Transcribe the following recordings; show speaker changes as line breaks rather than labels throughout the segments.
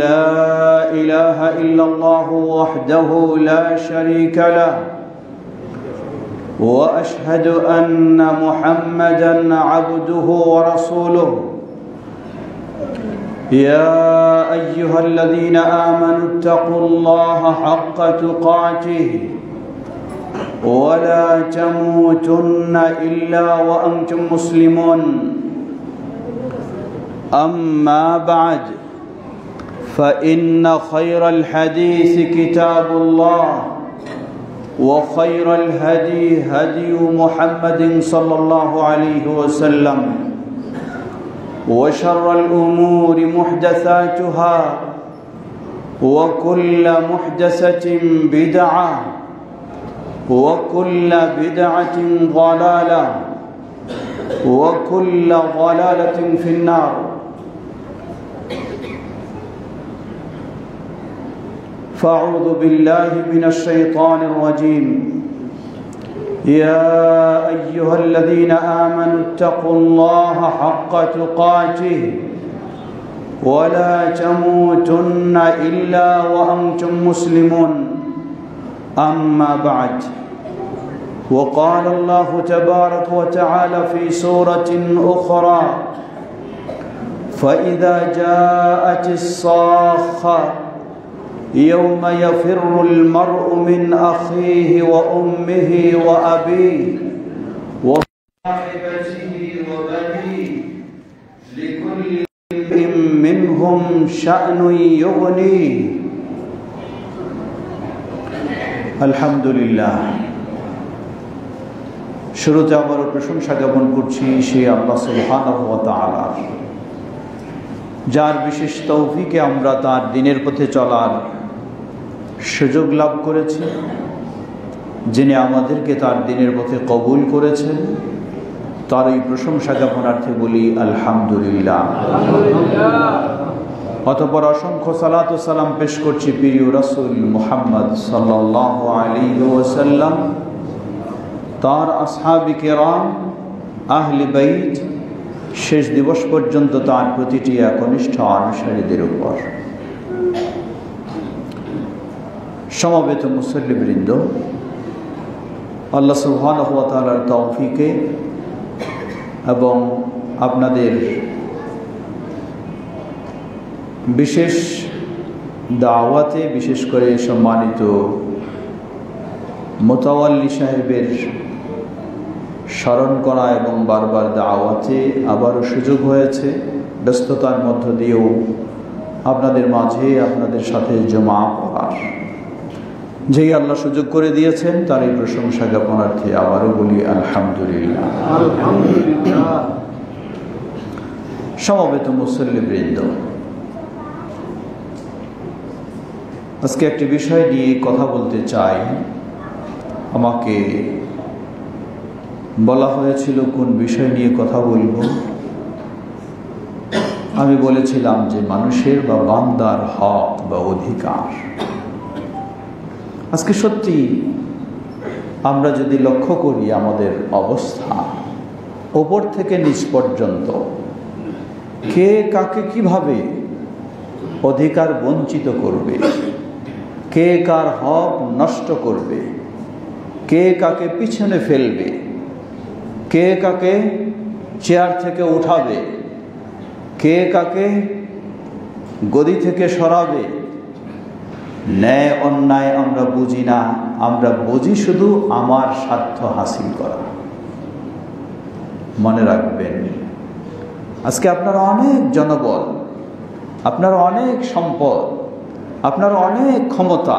لا إله إلا الله وحده لا شريك له وأشهد أن محمدًا عبده ورسوله يا أيها الذين آمنوا اتقوا الله حق تقاته ولا تموتن إلا وأنتم مسلمون أما بعد فإن خير الحديث كتاب الله وخير الهدي هدي محمد صلى الله عليه وسلم وشر الأمور محدثاتها وكل محدثة بدعة وكل بدعة ضلالة وكل ضلالة في النار فأعوذ بالله من الشيطان الرجيم يا أيها الذين آمنوا اتقوا الله حق تقاته ولا تموتن إلا وأنتم مسلمون أما بعد وقال الله تبارك وتعالى في سورة أخرى فإذا جاءت الصاخة يوم يفر المرء من أخيه وأمه وأبيه وصاحبته وبنيه لكل منهم شأن يغنيه الحمد لله শুরুতে আবারও প্রশংসা জ্ঞাপন করছি সেই আল্লাহ সুবহানাহু ওয়া তাআলার, যার বিশেষ তৌফিকে আমরা তার দ্বীনের পথে চলার সুযোগ লাভ করেছি, যিনি আমাদেরকে তার দ্বীনের পথে কবুল করেছেন। তার এই প্রশংসা জ্ঞাপনার্থে বলি আলহামদুলিল্লাহ। অতঃপর অসংখ্য সালাত ও সালাম পেশ করছি প্রিয় রাসূল মুহাম্মদ সাল্লাল্লাহু আলাইহি ওয়াসাল্লাম, তার আসহাবে কেরাম, আহলে বাইত, শেষ দিবস পর্যন্ত তার প্রতিটি একনিষ্ঠ অনুসারীদের উপর। সমবেত মুসল্লিবৃন্দ, আল্লাহ সুবহানাহু ওয়া তাআলার তৌফিকে এবং আপনাদের বিশেষ দাওয়াতে, বিশেষ করে সম্মানিত মুতাওয়াল্লি সাহেবের স্মরণ করা এবং বারবার দাওয়াতে আবারও সুযোগ হয়েছে। ব্যস্ততার মধ্য দিয়েও আপনাদের মাঝে আপনাদের সাথে জমা করার যেই আল্লাহ সুযোগ করে দিয়েছেন, তার এই প্রশংসা জ্ঞাপনার্থে আবারও বলি আলহামদুলিল্লাহ। সমবেত মুসল্লিবৃন্দ, আজকে একটি বিষয় নিয়ে কথা বলতে চাই। আমাকে বলা হয়েছিল কোন বিষয় নিয়ে কথা বলবো। আমি বলেছিলাম যে মানুষের বা বান্দার হক বা অধিকার। আজকে সত্যি আমরা যদি লক্ষ্য করি আমাদের অবস্থা, ওপর থেকে নিচ পর্যন্ত কে কাকে কিভাবে অধিকার বঞ্চিত করবে, কে কার হক নষ্ট করবে, কে কাকে পিছনে ফেলবে, কে কাকে চেয়ার থেকে উঠাবে, কে কাকে গদি থেকে সরাবে, ন্যায় অন্যায় আমরা বুঝি না। আমরা বুঝি শুধু আমার স্বার্থ হাসিল করা। মনে রাখবেন, আজকে আপনারা অনেক জনবল, আপনার অনেক সম্পদ, আপনার অনেক ক্ষমতা,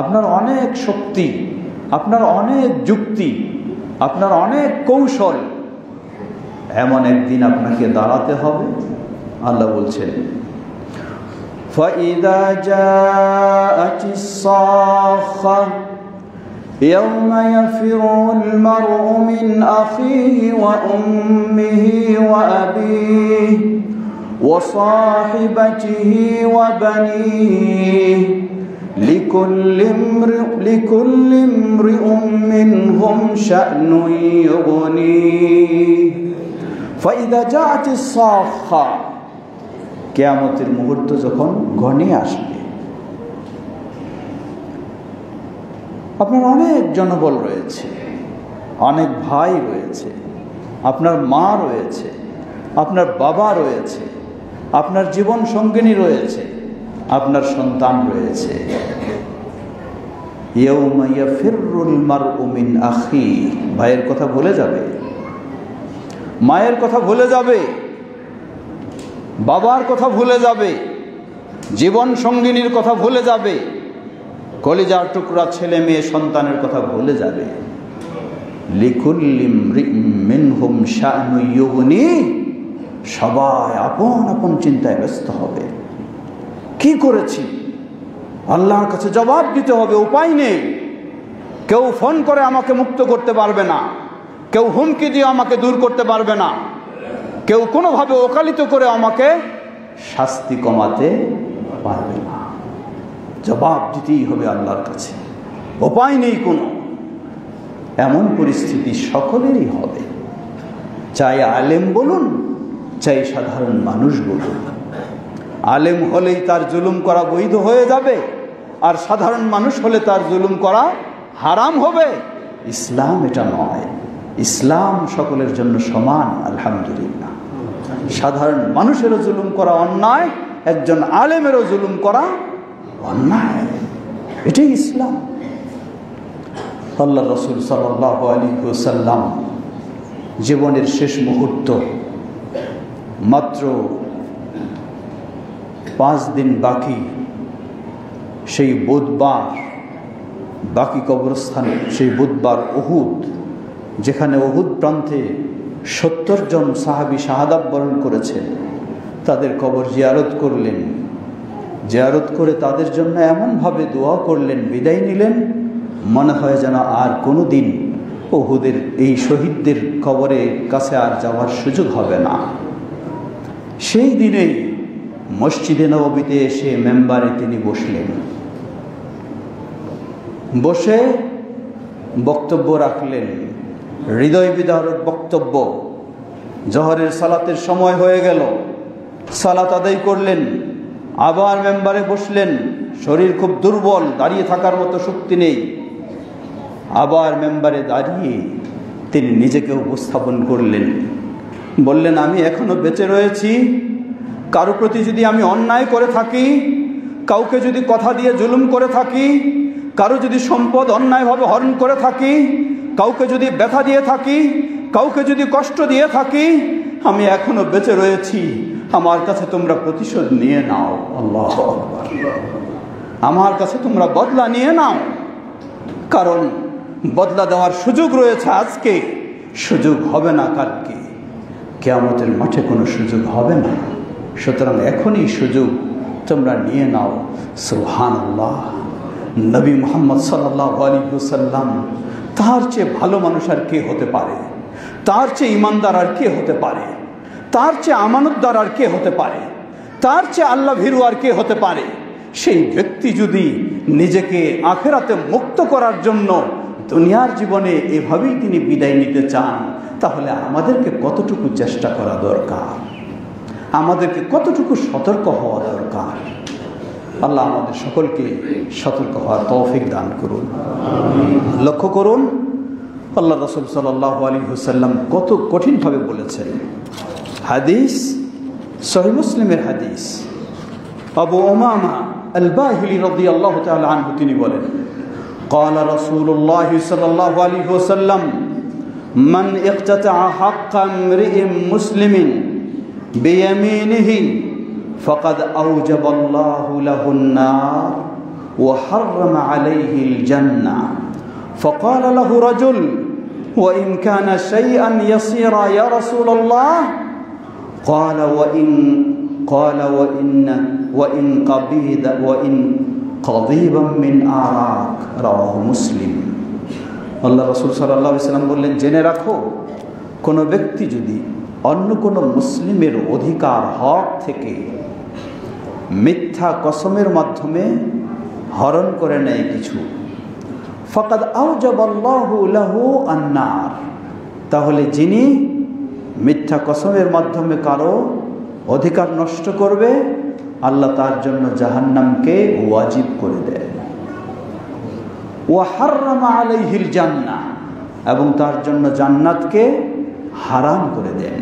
আপনার অনেক শক্তি, আপনার অনেক যুক্তি, আপনার অনেক কৌশল, এমন একদিন আপনাকে দাঁড়াতে হবে। আল্লাহ বলছেন فَإِذَا جَاءَتِ الصَّاخَّةُ يَوْمَ يَفِرُّ الْمَرْءُ مِنْ أَخِيهِ وَأُمِّهِ وَأَبِيهِ وَصَاحِبَتِهِ وَبَنِيهِ لِكُلِّ امْرِئٍ مِّنْهُمْ شَأْنٌ يُغْنِيهِ فَإِذَا جَاءَتِ الصَّاخَّةُ কিয়ামতের মুহূর্ত যখন ঘনিয়ে আসবে, আপনার অনেক জনবল রয়েছে, অনেক ভাই রয়েছে, আপনার মা রয়েছে, আপনার বাবা রয়েছে, আপনার জীবন সঙ্গিনী রয়েছে, আপনার সন্তান রয়েছে। ইয়াউমা ইয়াফিরুল মারউ মিন আখি, ভাইয়ের কথা ভুলে যাবে, মায়ের কথা ভুলে যাবে, বাবার কথা ভুলে যাবে, জীবন সঙ্গিনীর কথা ভুলে যাবে, কলিজার টুকরা ছেলে মেয়ে সন্তানের কথা ভুলে যাবে। লিকুল্লি ইমরিইন মিনহুম শা'নুন ইউগনি, সবাই আপন আপন চিন্তায় ব্যস্ত হবে। কি করেছি আল্লাহর কাছে জবাব দিতে হবে, উপায় নেই। কেউ ফোন করে আমাকে মুক্ত করতে পারবে না, কেউ হুমকি দিয়ে আমাকে দূর করতে পারবে না, কেউ কোনোভাবে ওকালিত করে আমাকে শাস্তি কমাতে পারবে না। জবাব দিতেই হবে আল্লাহর কাছে, উপায় নেই কোনো। এমন পরিস্থিতি সকলেরই হবে, চাই আলেম বলুন, চাই সাধারণ মানুষ বলুন। আলেম হলেই তার জুলুম করা বৈধ হয়ে যাবে, আর সাধারণ মানুষ হলে তার জুলুম করা হারাম হবে। ইসলাম এটা নয়। ইসলাম সকলের জন্য সমান, আলহামদুলিল্লাহ। সাধারণ মানুষেরও জুলুম করা অন্যায়, একজন আলেমেরও জুলুম করা অন্যায়, এটাই ইসলাম। আল্লাহ রাসূল সাল্লাল্লাহু আলাইহি ওয়াসাল্লাম জীবনের শেষ মুহূর্ত, মাত্র 5 দিন বাকি, সেই বুধবার বাকি কবরস্থান, সেই বুধবার উহুদ, যেখানে উহুদ প্রান্তে 70 জন সাহাবী শাহাদাত বরণ করেছেন, তাদের কবর জিয়ারত করলেন। জিয়ারত করে তাদের জন্য এমনভাবে দোয়া করলেন, বিদায় নিলেন, মনে হয় যেন আর কোনো দিন উহুদের এই শহীদদের কবরের কাছে আর যাওয়ার সুযোগ হবে না। সেই দিনেই মসজিদে নববীতে এসে মেম্বারে তিনি বসলেন, বসে বক্তব্য রাখলেন, হৃদয় বিদারক বক্তব্য। জোহরের সালাতের সময় হয়ে গেল, সালাত আদায় করলেন, আবার মেম্বারে বসলেন, শরীর খুব দুর্বল, দাঁড়িয়ে থাকার মতো শক্তি নেই। আবার মেম্বারে দাঁড়িয়ে তিনি নিজেকে উপস্থাপন করলেন, বললেন, আমি এখনো বেঁচে রয়েছি। কারো প্রতি যদি আমি অন্যায় করে থাকি, কাউকে যদি কথা দিয়ে জুলুম করে থাকি, কারো যদি সম্পদ অন্যায়ভাবে হরণ করে থাকি, কাউকে যদি ব্যথা দিয়ে থাকি, কাউকে যদি কষ্ট দিয়ে থাকি, আমি এখনো বেঁচে রয়েছি। আমার কাছে তোমরা প্রতিশোধ নিয়ে নাও। আল্লাহু আকবার। আমার কাছে তোমরা বদলা নিয়ে নাও, কারণ বদলা দেওয়ার সুযোগ রয়েছে আজকে, সুযোগ হবে না কালকে। কিয়ামতের মাঠে কোনো সুযোগ হবে না। সুতরাং এখনই সুযোগ তোমরা নিয়ে নাও। সুবহানাল্লাহ। নবী মুহাম্মদ সাল্লাল্লাহু আলাইহি ওয়াসাল্লাম, তার চেয়ে ভালো মানুষ আর কে হতে পারে? তার চেয়ে ইমানদার আর কে হতে পারে? তার চেয়ে আমানতদার আর কে হতে পারে? তার চেয়ে আল্লাহ ভীরু আর কে হতে পারে? সেই ব্যক্তি যদি নিজেকে আখিরাতে মুক্ত করার জন্য দুনিয়ার জীবনে এভাবেই তিনি বিদায় নিতে চান, তাহলে আমাদেরকে কতটুকু চেষ্টা করা দরকার, আমাদেরকে কতটুকু সতর্ক হওয়া দরকার। আল্লাহ আমাদের সকলকে সতর্ক হওয়ার তৌফিক দান করুন। লক্ষ্য করুন, আল্লাহ রাসূল সাল্লাল্লাহু আলাইহি ওয়াসাল্লাম কত কঠিনভাবে বলেছেন। হাদিস সহিহ মুসলিমের হাদিস, আবু উমামা আল-বাহিলি রাদিয়াল্লাহু তাআলা আনহু তিনি বলেন, قال رسول الله صلى الله عليه وسلم من اقتطع حق امرئ مسلم بيمينه فقد أوجب الله له النار وحرم عليه الجنة. فقال له رجل وإن كان شيئا يسيرا يا رسول الله؟ قال وإن قضيبا من آراك. رواه মুসলিম। আল্লাহ রাসূল সাল্লাল্লাহু আলাইহি ওয়াসাল্লাম বললেন, জেনে রাখো, কোনো ব্যক্তি যদি অন্য কোনো মুসলিমের অধিকার হক থেকে মিথ্যা কসমের মাধ্যমে হরণ করে নেয় কিছু, ফাকাদ আওজাবাল্লাহু লাহু আন-নার, তাহলে যিনি মিথ্যা কসমের মাধ্যমে কারো অধিকার নষ্ট করবে, আল্লাহ তার জন্য জাহান্নামকে ওয়াজিব করে দেন। ওয়া হাররামা আলাইহিল জান্নাহ, এবং তার জন্য জান্নাতকে হারাম করে দেন।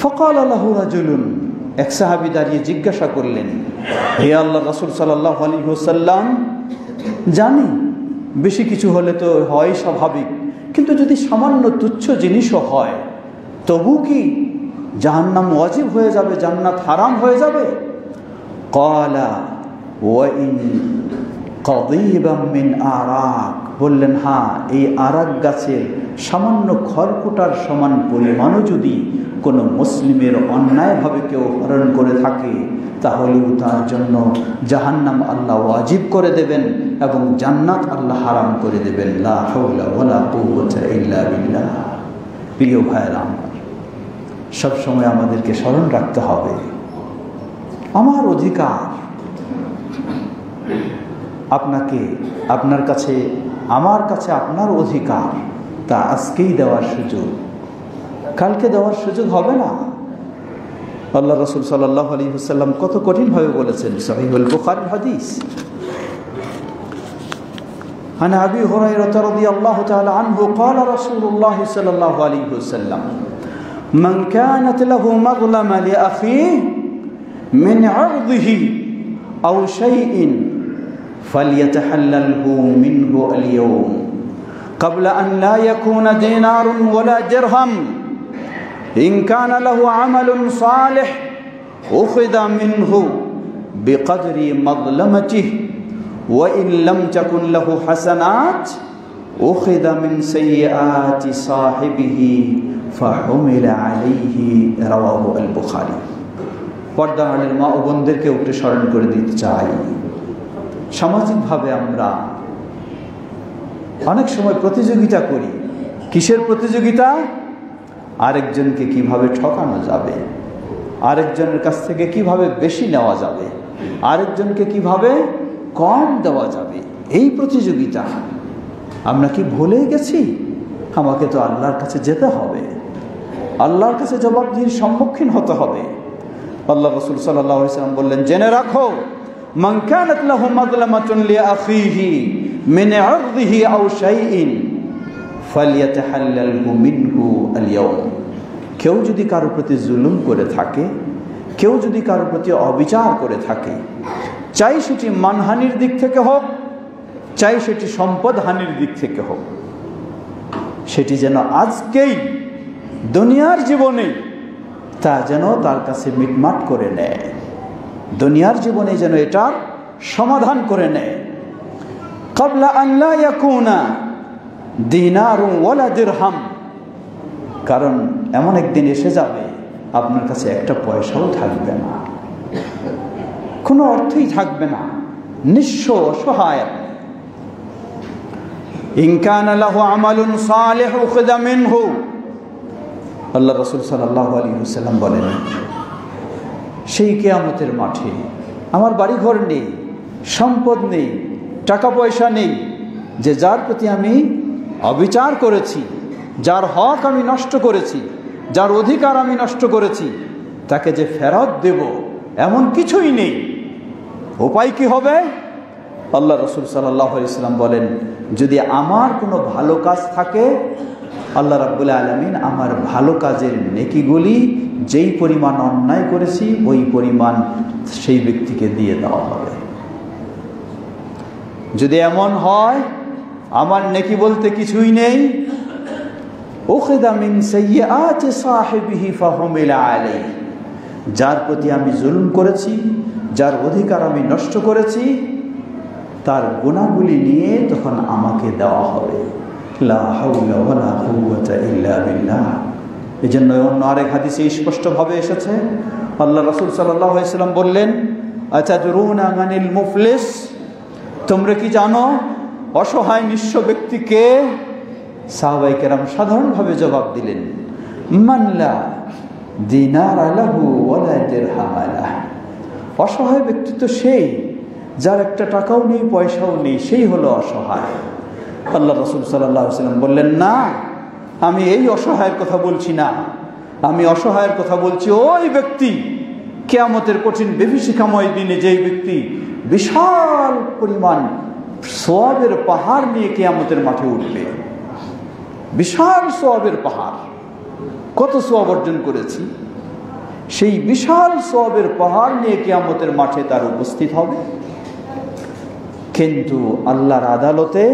ফাকালা লাহু রাজুলুন, এক সাহাবী দাঁড়িয়ে জিজ্ঞাসা করলেন, হে আল্লাহর রাসূল সাল্লাল্লাহু আলাইহি ওয়াসাল্লাম, জানি বেশি কিছু হলে তো হয় স্বাভাবিক, কিন্তু যদি সামান্য তুচ্ছ জিনিসও হয়, তবু কি জাহান্নাম ওয়াজিব হয়ে যাবে, জান্নাত হারাম হয়ে যাবে? ক্বালা ওয়া ইন কাদিবাম মিন আরাক, বললেন হ্যাঁ, এই আরাক গাছের সামান্য খড়কুটার সমান পরিমাণও যদি কোনো মুসলিমের অন্যায়ভাবে কেউ হরণ করে থাকে, তাহলেও তার জন্য জাহান্নাম আল্লাহ ওয়াজিব করে দেবেন এবং জান্নাত আল্লাহ হারাম করে দেবেন। লা হাওলা ওয়ালা কুওয়াতা ইল্লা বিল্লাহ। প্রিয় ভাইরা আমার, সবসময় আমাদেরকে স্মরণ রাখতে হবে, আমার অধিকার আপনাকে, আপনার কাছে, আমার কাছে আপনার অধিকার, তা আজকেই দেওয়ার সুযোগ, কালকে দেওয়ার সুযোগ হবে না। আল্লাহ রাসূল সাল্লাল্লাহু আলাইহি ওয়াসাল্লাম কত কঠিনভাবে বলেছেন, সহিহুল বুখারীর হাদিস। عن أبي هريرة رضي الله تعالى عنه قال رسول الله صلى الله عليه وسلم من كانت له مظلمة لأخيه من عرضه أو شيء فليتحلله منه اليوم قبل أن لا يكون دينار ولا درهم إن كان له عمل صالح أخذ منه بقدر مظلمته وإن لم تكن له حسنات أخذ من سيئات صاحبه فحمل عليه رواه البخاري। পর্দার মা ও বোনদেরকে একটু স্মরণ করে দিতে চাই, সামাজিকভাবে আমরা অনেক সময় প্রতিযোগিতা করি। কিসের প্রতিযোগিতা? আরেকজনকে কিভাবে ঠকানো যাবে, আরেকজনের কাছ থেকে কিভাবে বেশি নেওয়া যাবে, আরেকজনকে কিভাবে কম দেওয়া যাবে, এই প্রতিযোগিতা। আমরা কি ভুলে গেছি আমাকে তো আল্লাহর কাছে যেতে হবে, আল্লাহর কাছে জবাবদিহির সম্মুখীন হতে হবে। আল্লাহ রাসূল সাল্লাল্লাহু আলাইহি ওয়াসাল্লাম বললেন, জেনে রাখো, মান কানাত লাহু মাযলামাতুন লিআখিহি মিন আরদিহি আও শাইইন ফালইয়াতাহাল্লালহু মিনহু আল-ইয়াওম। কেউ যদি কারো প্রতি জুলুম করে থাকে, কেউ যদি কারো প্রতি অবিচার করে থাকে, চাই সেটি মানহানির দিক থেকে হোক, চাই সেটি সম্পদ হানির দিক থেকে হোক, সেটি যেন আজকেই দুনিয়ার জীবনে তা যেন তার কাছে মিটমাট করে নেয়, দুনিয়ার জীবনে যেন এটার সমাধান করে নেয়। ক্বাবলা আন লা ইয়াকুনা দিনারুন ওয়ালা দিরহাম, কারণ এমন একদিন এসে যাবে আপনার কাছে একটা পয়সাও থাকবে না, কোনো অর্থই থাকবে না, নিঃস্ব অসহায়। ইন কানা লাহু আমালুন সালিহ উখিযা মিনহু, আল্লাহ রাসূল সাল্লাল্লাহু আলাইহি ওয়াসাল্লাম বলেন, সেই কিয়ামতের মাঠে আমার বাড়িঘর নেই, সম্পদ নেই, টাকা পয়সা নেই, যে যার প্রতি আমি অবিচার করেছি, যার হক আমি নষ্ট করেছি, যার অধিকার আমি নষ্ট করেছি, তাকে যে ফেরত দেব এমন কিছুই নেই। উপায় কি হবে? আল্লাহ রাসূল সাল্লাল্লাহু আলাইহি ওয়াসাল্লাম বলেন, যদি আমার কোনো ভালো কাজ থাকে, আল্লাহ রাব্বুল আলামিন আমার ভালো কাজের নেকিগুলি যেই পরিমাণ অন্যায় করেছি ওই পরিমাণ সেই ব্যক্তিকে দিয়ে দেওয়া হবে। যদি এমন হয় আমার নেকি বলতে কিছুই নেই, উখিযা মিন সাইয়্যাতি সাহিবিহি ফাহুমিলা আলাইহি, যার প্রতি আমি জুলুম করেছি, যার অধিকার আমি নষ্ট করেছি, তার গুনাহগুলি নিয়ে তখন আমাকে দেওয়া হবে। লা হাওলা ওয়ালা কুওয়াতা ইল্লা বিল্লাহ। এজন্য অন্য আরেক হাদিসে স্পষ্টভাবে এসেছে, আল্লাহ রাসূল সাল্লাল্লাহু আলাইহি ওয়াসাল্লাম বললেন, আতাদরুনা মানিল মুফলিস, তোমরা কি জানো অসহায় নিঃস্ব ব্যক্তি কে? সাহাবায়ে কেরাম সাধারণভাবে জবাব দিলেন, মান লা দিনার লাহু ওয়ালা দিরহাম লাহু। অসহায় ব্যক্তি তো সেই যার একটা টাকাও নেই, পয়সাও নেই, সেই হলো অসহায়। আল্লাহ রাসূল সাল্লাল্লাহু আলাইহি ওয়াসাল্লাম বললেন, না, আমি এই অসহায়ের কথা বলছি না, আমি অসহায়ের কথা বলছি, ওই ব্যক্তি কিয়ামতের কঠিন বিভীষিকাময় দিনে যেই ব্যক্তি বিশাল পরিমাণ সওয়াবের পাহাড় নিয়ে কিয়ামতের মাঠে উঠবে, বিশাল সওয়াবের পাহাড়, কত সওয়াব অর্জন করেছি, সেই বিশাল সওয়াবের পাহাড় নিয়ে কিয়ামতের মাঠে তার উপস্থিত হবে। কিন্তু আল্লাহর আদালতে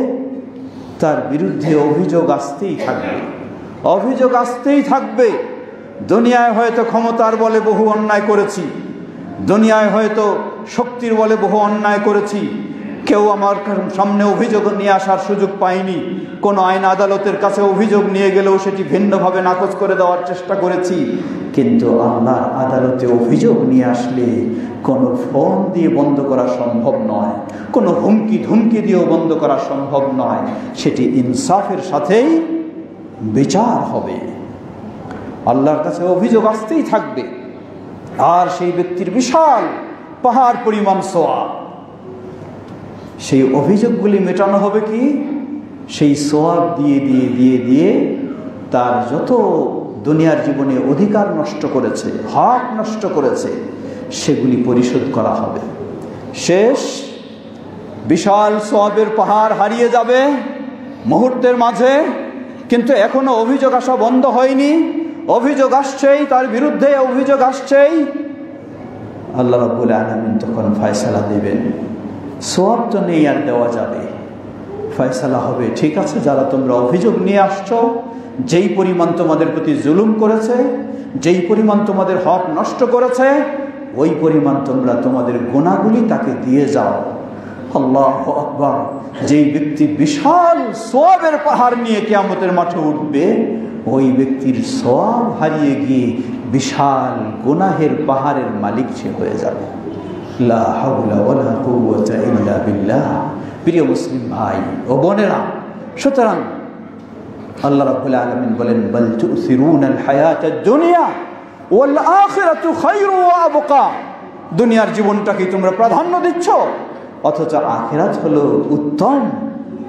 তার বিরুদ্ধে অভিযোগ আসতেই থাকবে, অভিযোগ আসতেই থাকবে। দুনিয়ায় হয়তো ক্ষমতার বলে বহু অন্যায় করেছি, দুনিয়ায় হয়তো শক্তির বলে বহু অন্যায় করেছি, কেউ আমার সামনে অভিযোগ নিয়ে আসার সুযোগ পাইনি, কোনো আইন আদালতের কাছে অভিযোগ নিয়ে গেলেও সেটি ভিন্নভাবে নাকচ করে দেওয়ার চেষ্টা করেছি। কিন্তু আল্লাহর আদালতে অভিযোগ নিয়ে আসলে কোনো ফোন দিয়ে বন্ধ করা সম্ভব নয়, কোনো হুমকি ধুমকি দিয়েও বন্ধ করা সম্ভব নয়, সেটি ইনসাফের সাথেই বিচার হবে। আল্লাহর কাছে অভিযোগ আসতেই থাকবে, আর সেই ব্যক্তির বিশাল পাহাড় পরিমাণ সওয়াব। সেই অভিযোগগুলি মেটানো হবে কি? সেই সওয়াব দিয়ে দিয়ে দিয়ে দিয়ে তার যত দুনিয়ার জীবনে অধিকার নষ্ট করেছে, হক নষ্ট করেছে, সেগুলি পরিশোধ করা হবে। শেষ বিশাল সওয়াবের পাহাড় হারিয়ে যাবে মুহূর্তের মাঝে, কিন্তু এখনো অভিযোগ আসা বন্ধ হয়নি, অভিযোগ আসছেই, তার বিরুদ্ধে অভিযোগ আসছেই। আল্লাহ রাব্বুল আলামিন তখন ফয়সালা দিবেন। সওয়াব তো নেই আর দেওয়া যাবে, ফয়সালা হবে, ঠিক আছে, যারা তোমরা অভিযোগ নিয়ে আসছো, যেই পরিমাণ তোমাদের প্রতি জুলুম করেছে, যেই পরিমাণ তোমাদের হক নষ্ট করেছে, ওই পরিমাণ তোমরা তোমাদের গুনাহগুলি তাকে দিয়ে যাও। আল্লাহু আকবার। যেই ব্যক্তি বিশাল সওয়াবের পাহাড় নিয়ে কিয়ামতের মাঠে উঠবে, ওই ব্যক্তির সওয়াব হারিয়ে গিয়ে বিশাল গুনাহের পাহাড়ের মালিক সে হয়ে যাবে। লা হাওলা ওয়ালা কুওয়াতা ইল্লা বিল্লাহ। প্রিয় মুসলিম ভাই ও বোনেরা, সুতরাং আল্লাহ রাব্বুল আলামিন বলেন, বাল তুসিরুনাল হায়াতাদ দুনিয়া ওয়াল আখিরাতু খায়রু ওয়া আবকা। দুনিয়ার জীবনটাকে তোমরা প্রাধান্য দিচ্ছ, অথচ আখিরাত হলো উত্তম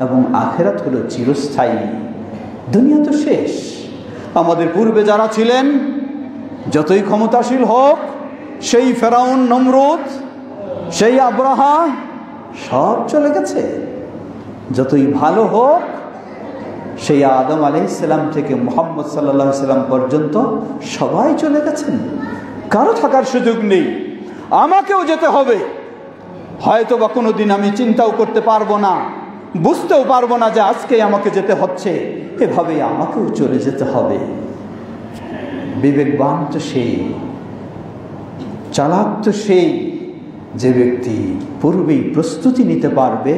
এবং আখিরাত হলো চিরস্থায়ী। দুনিয়া তো শেষ। আমাদের পূর্বে যারা ছিলেন, যতই ক্ষমতাশীল হোক, সেই ফেরাউন, নমরুদ, সেই আব্রাহা, সব চলে গেছে। যতই ভালো হোক, সেই আদম আলাইহিস সালাম থেকে মুহাম্মদ সাল্লাল্লাহু আলাইহি সাল্লাম পর্যন্ত সবাই চলে গেছেন, কারো থাকার সুযোগ নেই। আমাকেও যেতে হবে, হয়তো বা কোনো দিন আমি চিন্তাও করতে পারবো না, বুঝতেও পারবো না যে আজকে আমাকে যেতে হচ্ছে, এভাবেই আমাকেও চলে যেতে হবে। বিবেকবান তো সেই, চালাক তো সেই, যে ব্যক্তি পূর্বেই প্রস্তুতি নিতে পারবে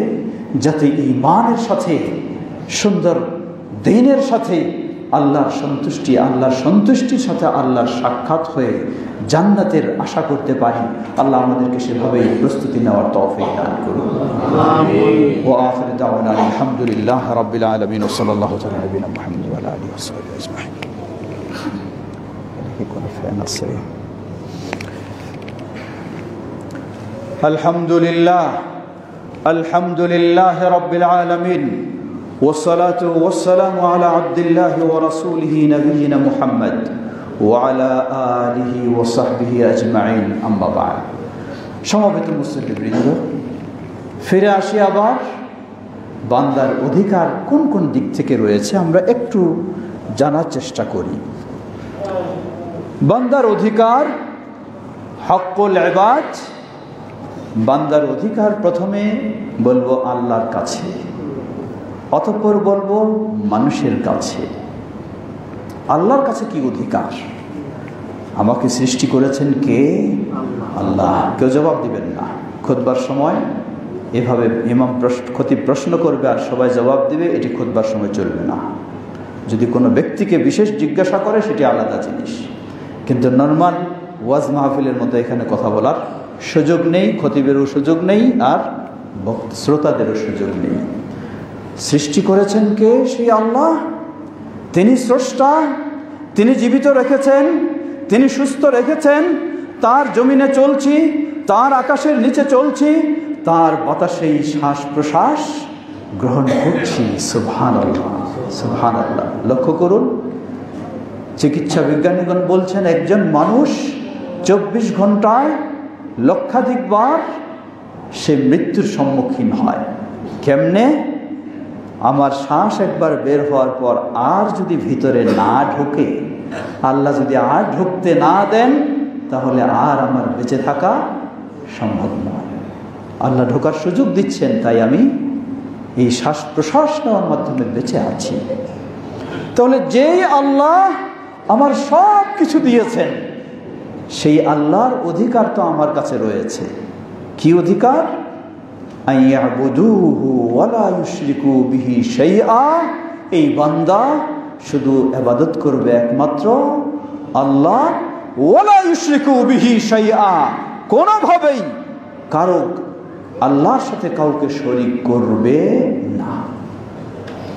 যাতে ঈমানের সাথে, সুন্দর দ্বীনের সাথে আল্লাহর সন্তুষ্টির সাথে আল্লাহর সাক্ষাৎ হয়ে জান্নাতের আশা করতে পারি। আল্লাহ আমাদেরকে সেভাবে প্রস্তুতি নেওয়ার তৌফিক দান করুন। আমিন। ওয়া আখিরু দাওয়ানা আলহামদুলিল্লাহি রাব্বিল আলামিন ওয়া সাল্লাল্লাহু আলা নবিয়িনা মুহাম্মদ ওয়া আলা আলিহি ওয়া সাহবিহি আজমাইন। আলহামদুলিল্লাহি রাব্বিল আলামিন والصلاة والسلام على عبد الله ورسوله نبينا محمد وعلى آله وصحبه أجمعين أما بعد। সমবেত মুসলিমবৃন্দ, ফিরে আসি আবার বান্দার অধিকার কোন কোন দিক থেকে রয়েছে আমরা একটু জানার চেষ্টা করি। বান্দার অধিকার, হক্কুল ইবাদ, বান্দার অধিকার প্রথমে বলবো আল্লাহর কাছে, অতঃপর বলবো মানুষের কাছে। আল্লাহর কাছে কি অধিকার? আমাকে সৃষ্টি করেছেন কে? আল্লাহ। কেউ জবাব দিবেন না। খুতবার সময় এভাবে ইমাম খতিব প্রশ্ন করবে আর সবাই জবাব দিবে, এটি খুতবার সময় চলবে না। যদি কোনো ব্যক্তিকে বিশেষ জিজ্ঞাসা করে সেটি আলাদা জিনিস, কিন্তু নরমাল ওয়াজ মাহফিলের মতো এখানে কথা বলার সুযোগ নেই, খতিবেরও সুযোগ নেই, আর শ্রোতাদেরও সুযোগ নেই। সৃষ্টি করেছেন কে? সেই আল্লাহ। তিনি স্রষ্টা, তিনি জীবিত রেখেছেন, তিনি সুস্থ রেখেছেন। তার জমিনে চলছি, তার আকাশের নিচে চলছি, তার বাতাসেই শ্বাস প্রশ্বাস গ্রহণ করছি। সুবহানাল্লাহ, সুবহানাল্লাহ। লক্ষ্য করুন, চিকিৎসা বিজ্ঞানীগণ বলছেন একজন মানুষ 24 ঘন্টায় লক্ষাধিকবার সে মৃত্যুর সম্মুখীন হয়। কেমনে? আমার শ্বাস একবার বের হওয়ার পর আর যদি ভিতরে না ঢোকে, আল্লাহ যদি আর ঢুকতে না দেন, তাহলে আর আমার বেঁচে থাকা সম্ভব নয়। আল্লাহ ঢোকার সুযোগ দিচ্ছেন, তাই আমি এই শ্বাস প্রশ্বাস নেওয়ার মাধ্যমে বেঁচে আছি। তাহলে যেই আল্লাহ আমার সব কিছু দিয়েছেন, সেই আল্লাহর অধিকার তো আমার কাছে রয়েছে। কি অধিকার? আইয়াবুদুহু ওয়ালা ইউশরিকু বিহি শাইআ। এই বান্দা শুধু ইবাদত করবে একমাত্র আল্লাহ, ওয়ালা ইউশরিকু বিহি শাইআ, কোনোভাবেই কারো আল্লাহর সাথে কাউকে শরীক করবে না।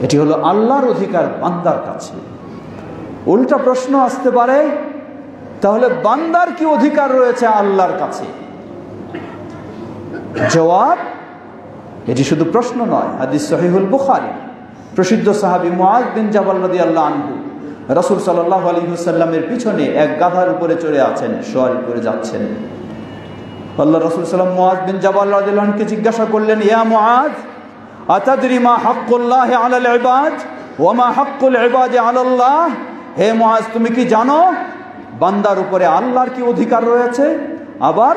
এটি হলো আল্লাহর অধিকার বান্দার কাছে। উল্টা প্রশ্ন আসতে পারে, তাহলে বান্দার কি অধিকার রয়েছে আল্লাহর কাছে? জবাব, এটি শুধু প্রশ্ন নয়। হাদিস সহিহুল বুখারী, প্রসিদ্ধ সাহাবী মুআয বিন জাবাল রাদিয়াল্লাহু আনহু রাসূল সাল্লাল্লাহু আলাইহি ওয়াসাল্লামের পিছনে এক গাধার উপরে চড়ে আছেন, সওয়ারি করে যাচ্ছেন। আল্লাহ রাসূল সাল্লাল্লাহু মুআয বিন জাবাল রাদিয়াল্লাহু আনহুকে জিজ্ঞাসা করলেন, ইয়া মুআয, আতাদরি মা হাক্কুল্লাহি আলাল ইবাদ ওয়া মা হাক্কুল ইবাদি আলাল্লাহ? হে মুআয, তুমি কি জানো বান্দার উপরে আল্লাহর কি অধিকার রয়েছে, আবার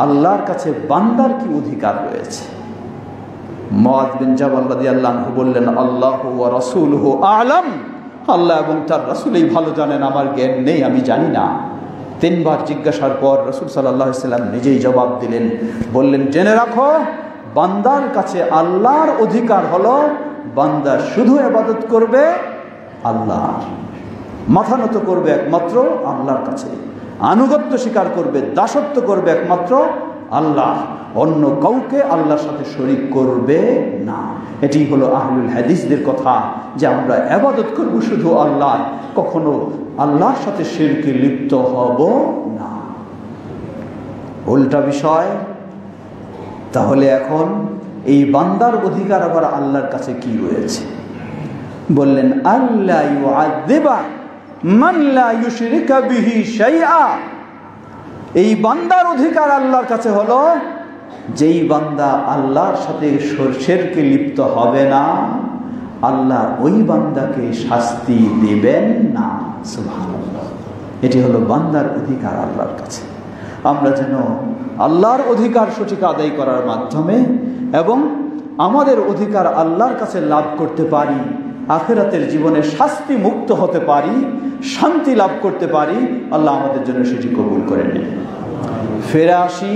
আল্লাহর কাছে বান্দার কি অধিকার রয়েছে? মুআয বিন জাবাল রাদিয়াল্লাহু আনহু বললেন, আল্লাহু ওয়া রাসূলুহু আ'লাম। আল্লাহ এবং তার রাসূলই ভালো জানেন, আমার জ্ঞান নেই, আমি জানি না। 3 বার জিজ্ঞাসার পর রাসূল সাল্লাল্লাহু আলাইহি ওয়াসাল্লাম নিজেই জবাব দিলেন, বললেন, জেনে রাখো বান্দার কাছে আল্লাহর অধিকার হলো বান্দা শুধু ইবাদত করবে আল্লাহর, মাথা নত করবে একমাত্র আল্লাহর কাছে, আনুগত্য স্বীকার করবে, দাসত্ব করবে একমাত্র আল্লাহ, অন্য কাউকে আল্লাহর সাথে শরীক করবে না। এটি হলো আহলুল হাদিসদের কথা, যে আমরা ইবাদত করব শুধু আল্লাহ, কখনো আল্লাহর সাথে শিরকে লিপ্ত হব না। উল্টা বিষয়, তাহলে এখন এই বান্দার অধিকার আবার আল্লাহর কাছে কি রয়েছে? বললেন, আল্লা ইউআযিবা মান লা ইউশরিকা বিহি শাইআ। এই বান্দার অধিকার আল্লাহর কাছে হলো, যেই বান্দা আল্লাহর সাথে শিরকে লিপ্ত হবে না, আল্লাহ ওই বান্দাকে শাস্তি দিবেন না। সুবহানাল্লাহ। এটি হলো বান্দার অধিকার আল্লাহর কাছে। আমরা যেন আল্লাহর অধিকার সঠিক আদায় করার মাধ্যমে এবং আমাদের অধিকার আল্লাহর কাছে লাভ করতে পারি, আখিরাতের জীবনে শাস্তি মুক্ত হতে পারি, শান্তি লাভ করতে পারি। আল্লাহ আমাদের জন্য সেটি কবুল করে নেন। ফিরে আসি,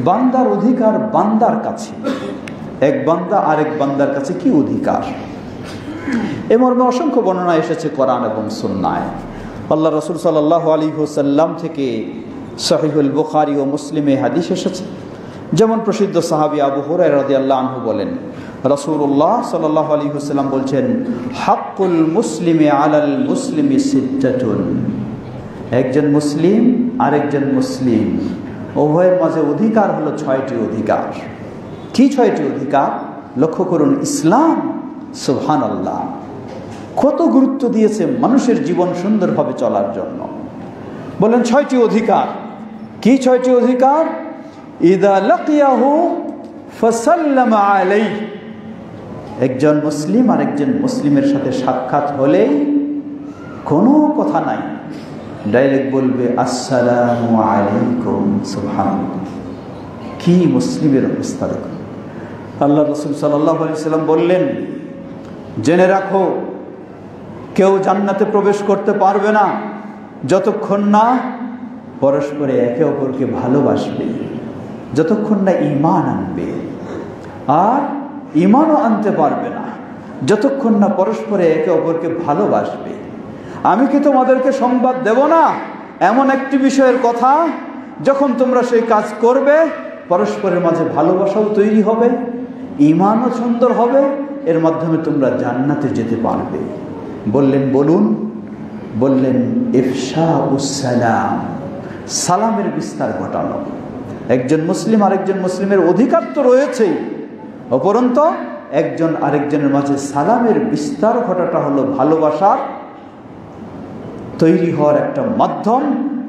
বান্দার অধিকার বান্দার কাছে। এক বান্দা আরেক বান্দার কাছে কি অধিকার? এ মর্মে অসংখ্য বর্ণনা এসেছে কোরআন এবং সুন্নায়। আল্লাহ রাসূল সাল্লাল্লাহু আলাইহি ওয়াসাল্লাম থেকে সহিহুল বুখারী ও মুসলিমে হাদিস এসেছে। যেমন প্রসিদ্ধ সাহাবী আবু হুরায়রা রাদিয়াল্লাহু আনহু বলেন, রাসূলুল্লাহ সাল্লাল্লাহু আলাইহি ওয়াসাল্লাম বলছেন, হাক্কুল মুসলিমি আলাল মুসলিমি সিত্তাতুন। একজন মুসলিম আরেকজন মুসলিম উভয়ের মাঝে অধিকার হলো 6টি অধিকার। কি 6টি অধিকার? লক্ষ্য করুন, ইসলাম সুবহানাল্লাহ কত গুরুত্ব দিয়েছে মানুষের জীবন সুন্দরভাবে চলার জন্য। বলেন 6টি অধিকার। কি 6টি অধিকার? ইদা লাকিয়াহু ফাসাল্লামা আলাইহি। একজন মুসলিম আরেকজন মুসলিমের সাথে সাক্ষাৎ হলেই কোনো কথা নাই, ডাইরেক্ট বলবে আসসালামু আলাইকুম। সুবহানাল্লাহ, কি মুসলিমের অবস্থা দেখুন। আল্লাহ রাসূল সাল্লাল্লাহু আলাইহি ওয়াসাল্লাম বললেন, জেনে রাখো কেউ জান্নাতে প্রবেশ করতে পারবে না যতক্ষণ না পরস্পরে একে অপরকে ভালোবাসবে, যতক্ষণ না ঈমান আনবে। আর ঈমানও আনতে পারবে না যতক্ষণ না পরস্পরে একে অপরকে ভালোবাসবে। আমি কি তোমাদেরকে সংবাদ দেব না এমন একটি বিষয়ের কথা, যখন তোমরা সেই কাজ করবে পরস্পরের মাঝে ভালোবাসাও তৈরি হবে, ঈমানও সুন্দর হবে, এর মাধ্যমে তোমরা জান্নাতে যেতে পারবে। বললেন, বলুন। বললেন, ইফশাউস সালাম, সালামের বিস্তার ঘটানো। একজন মুসলিম আরেকজন মুসলিমের অধিকার তো রয়েছেই, উপরন্তু একজন আরেকজনের মাঝে সালামের বিস্তার ঘটাটা হলো ভালোবাসার তৈরি হওয়ার একটা মাধ্যম,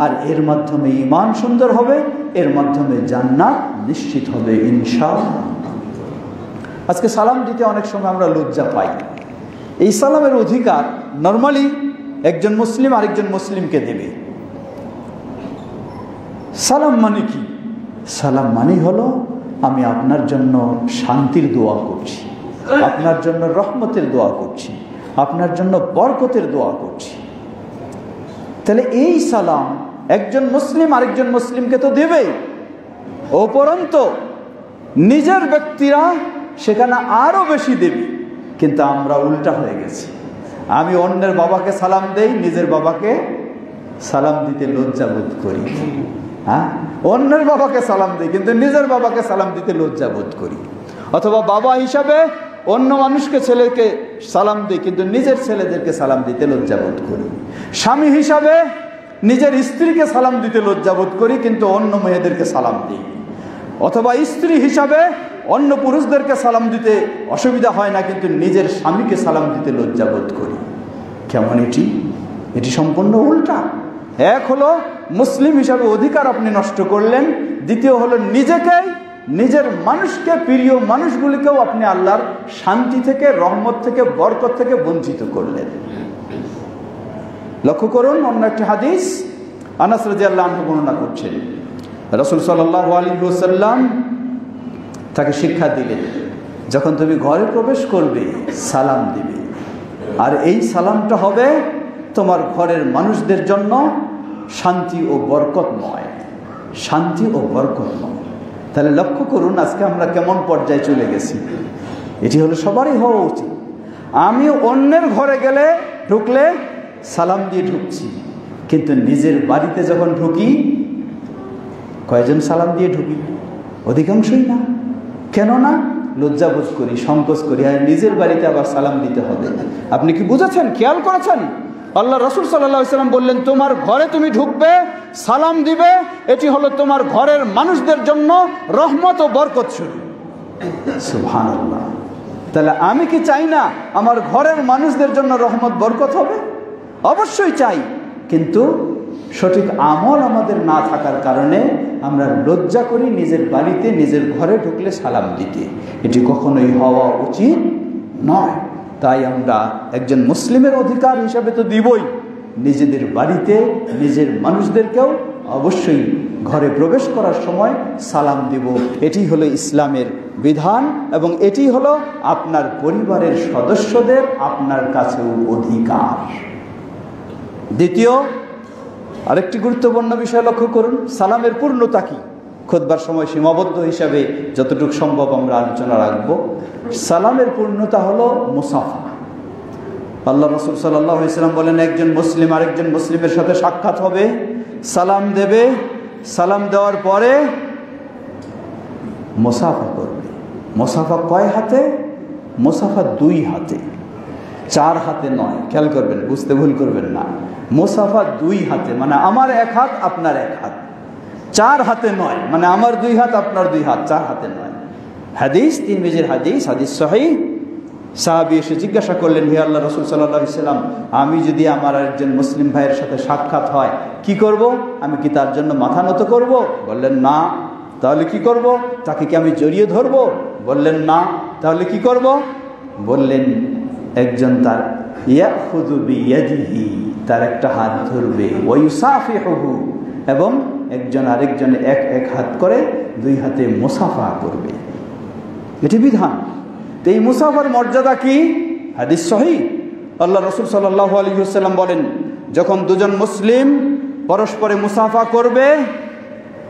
আর এর মাধ্যমে ঈমান সুন্দর হবে, এর মাধ্যমে জান্নাত নিশ্চিত হবে ইনশাআল্লাহ। আজকে সালাম দিতে অনেক সময় আমরা লজ্জা পাই। এই সালামের অধিকার নরমালি একজন মুসলিম আরেকজন মুসলিমকে দেবে। সালাম মানে কি? সালাম মানে হলো আমি আপনার জন্য শান্তির দোয়া করছি, আপনার জন্য রহমতের দোয়া করছি, আপনার জন্য বরকতের দোয়া করছি। তাহলে এই সালাম একজন মুসলিম আরেকজন মুসলিমকে তো দেবেই, উপরন্তু নিজের ব্যক্তিরা সেখানে আরো বেশি দেবে। কিন্তু আমরা উল্টা হয়ে গেছি। আমি অন্যের বাবাকে সালাম দেই, নিজের বাবাকে সালাম দিতে লজ্জা বোধ করি। হ্যাঁ, অন্যের বাবাকে সালাম দিই কিন্তু নিজের বাবাকে সালাম দিতে লজ্জা বোধ করি। অথবা বাবা হিসাবে অন্য মানুষকে ছেলেকে সালাম দিই কিন্তু নিজের ছেলেদেরকে সালাম দিতে লজ্জা বোধ করি। স্বামী হিসাবে নিজের স্ত্রীকে সালাম দিতে লজ্জা বোধ করি কিন্তু অন্য মেয়েদেরকে সালাম দিই। অথবা স্ত্রী হিসাবে অন্য পুরুষদেরকে সালাম দিতে অসুবিধা হয় না কিন্তু নিজের স্বামীকে সালাম দিতে লজ্জা বোধ করি। কেমন এটি? এটি সম্পূর্ণ উল্টা। এক হলো মুসলিম হিসাবে অধিকার আপনি নষ্ট করলেন, দ্বিতীয় হলো নিজেকেই, নিজের মানুষকে, প্রিয় মানুষগুলিকেও আপনি আল্লাহর শান্তি থেকে, রহমত থেকে, বরকত থেকে বঞ্চিত করলেন। লক্ষ্য করুন অন্য একটি হাদিস আনাস রাদিয়াল্লাহু আনহু বর্ণনা করছেন। রাসূল সাল্লাল্লাহু আলাইহি ওয়াসাল্লাম তাকে শিক্ষা দিলেন, যখন তুমি ঘরে প্রবেশ করবে সালাম দিবে, আর এই সালামটা হবে তোমার ঘরের মানুষদের জন্য শান্তি ও বরকতময়, শান্তি ও বরকতময়। তাহলে লক্ষ্য করুন আজকে আমরা কেমন পর্যায়ে চলে গেছি। এটি হলো সবারই হওয়া উচিত। আমি অন্যের ঘরে গেলে, ঢুকলে সালাম দিয়ে ঢুকছি, কিন্তু নিজের বাড়িতে যখন ঢুকি কয়জন সালাম দিয়ে ঢুকি? অধিকাংশই না। কেন না? লজ্জাবোধ করি, সংকোচ করি, আর নিজের বাড়িতে আবার সালাম দিতে হবে। আপনি কি বুঝেছেন, খেয়াল করেছেন? আল্লাহ রাসূল সাল্লাল্লাহু আলাইহি ওয়াসাল্লাম বললেন, তোমার ঘরে তুমি ঢুকবে, সালাম দিবে, এটি হলো তোমার ঘরের মানুষদের জন্য রহমত ও বরকত শুরু। সুবহানাল্লাহ। তাহলে আমি কি চাই না আমার ঘরের মানুষদের জন্য রহমত বরকত হবে? অবশ্যই চাই, কিন্তু সঠিক আমল আমাদের না থাকার কারণে আমরা লজ্জা করি নিজের বাড়িতে, নিজের ঘরে ঢুকলে সালাম দিতে। এটি কখনোই হওয়া উচিত নয়। তাই আমরা একজন মুসলিমের অধিকার হিসাবে তো দিবই, নিজেদের বাড়িতে নিজের মানুষদেরকেও অবশ্যই ঘরে প্রবেশ করার সময় সালাম দিব। এটি হলো ইসলামের বিধান এবং এটি হলো আপনার পরিবারের সদস্যদের আপনার কাছেও অধিকার। দ্বিতীয় আরেকটি গুরুত্বপূর্ণ বিষয় লক্ষ্য করুন, সালামের পূর্ণতা কি? খুতবার সময় সীমাবদ্ধ হিসাবে যতটুকু সম্ভব আমরা আলোচনা রাখব। সালামের পূর্ণতা হলো মুসাফা। আল্লাহ রাসূল সাল্লাল্লাহু আলাইহি ওয়াসাল্লাম বলেন, একজন মুসলিম আরেকজন মুসলিমের সাথে সাক্ষাৎ হবে, সালাম দেবে, সালাম দেওয়ার পরে মুসাফা করবে। মুসাফা কয় হাতে? মুসাফা দুই হাতে, চার হাতে নয়। খেয়াল করবেন, বুঝতে ভুল করবেন না। মুসাফা দুই হাতে, মানে আমার এক হাত আপনার এক হাত। চার হাতে নয়, মানে আমার দুই হাত আপনার দুই হাত, চার হাতে নয়। হাদিস, তিরমিজির হাদিস, হাদিস সহিহ। সাহাবী এসে জিজ্ঞাসা করলেন, হে আল্লাহ রাসূল সাল্লাল্লাহু আলাইহি ওয়াসাল্লাম, আমি যদি আমার একজন মুসলিম ভাইয়ের সাথে সাক্ষাৎ হয় কি করব? আমি কি তার জন্য মাথা নত করব? বললেন না। তাহলে কি করব? তাকে কি আমি জড়িয়ে ধরব? বললেন না। তাহলে কি করব? বললেন একজন তার ইয়াখুযু বিয়াদিহি, তার একটা হাত ধরবে, ওয়া ইউসাফিহুহু, এবং একজন আরেকজনে এক এক হাত করে দুই হাতে মুসাফা করবে। এটি বিধান। তো এই মুসাফার মর্যাদা কি? হাদিস সহিহ। আল্লাহ রাসূল সাল্লাল্লাহু আলাইহি ওয়াসাল্লাম বলেন, যখন দুজন মুসলিম পরস্পরে মুসাফা করবে,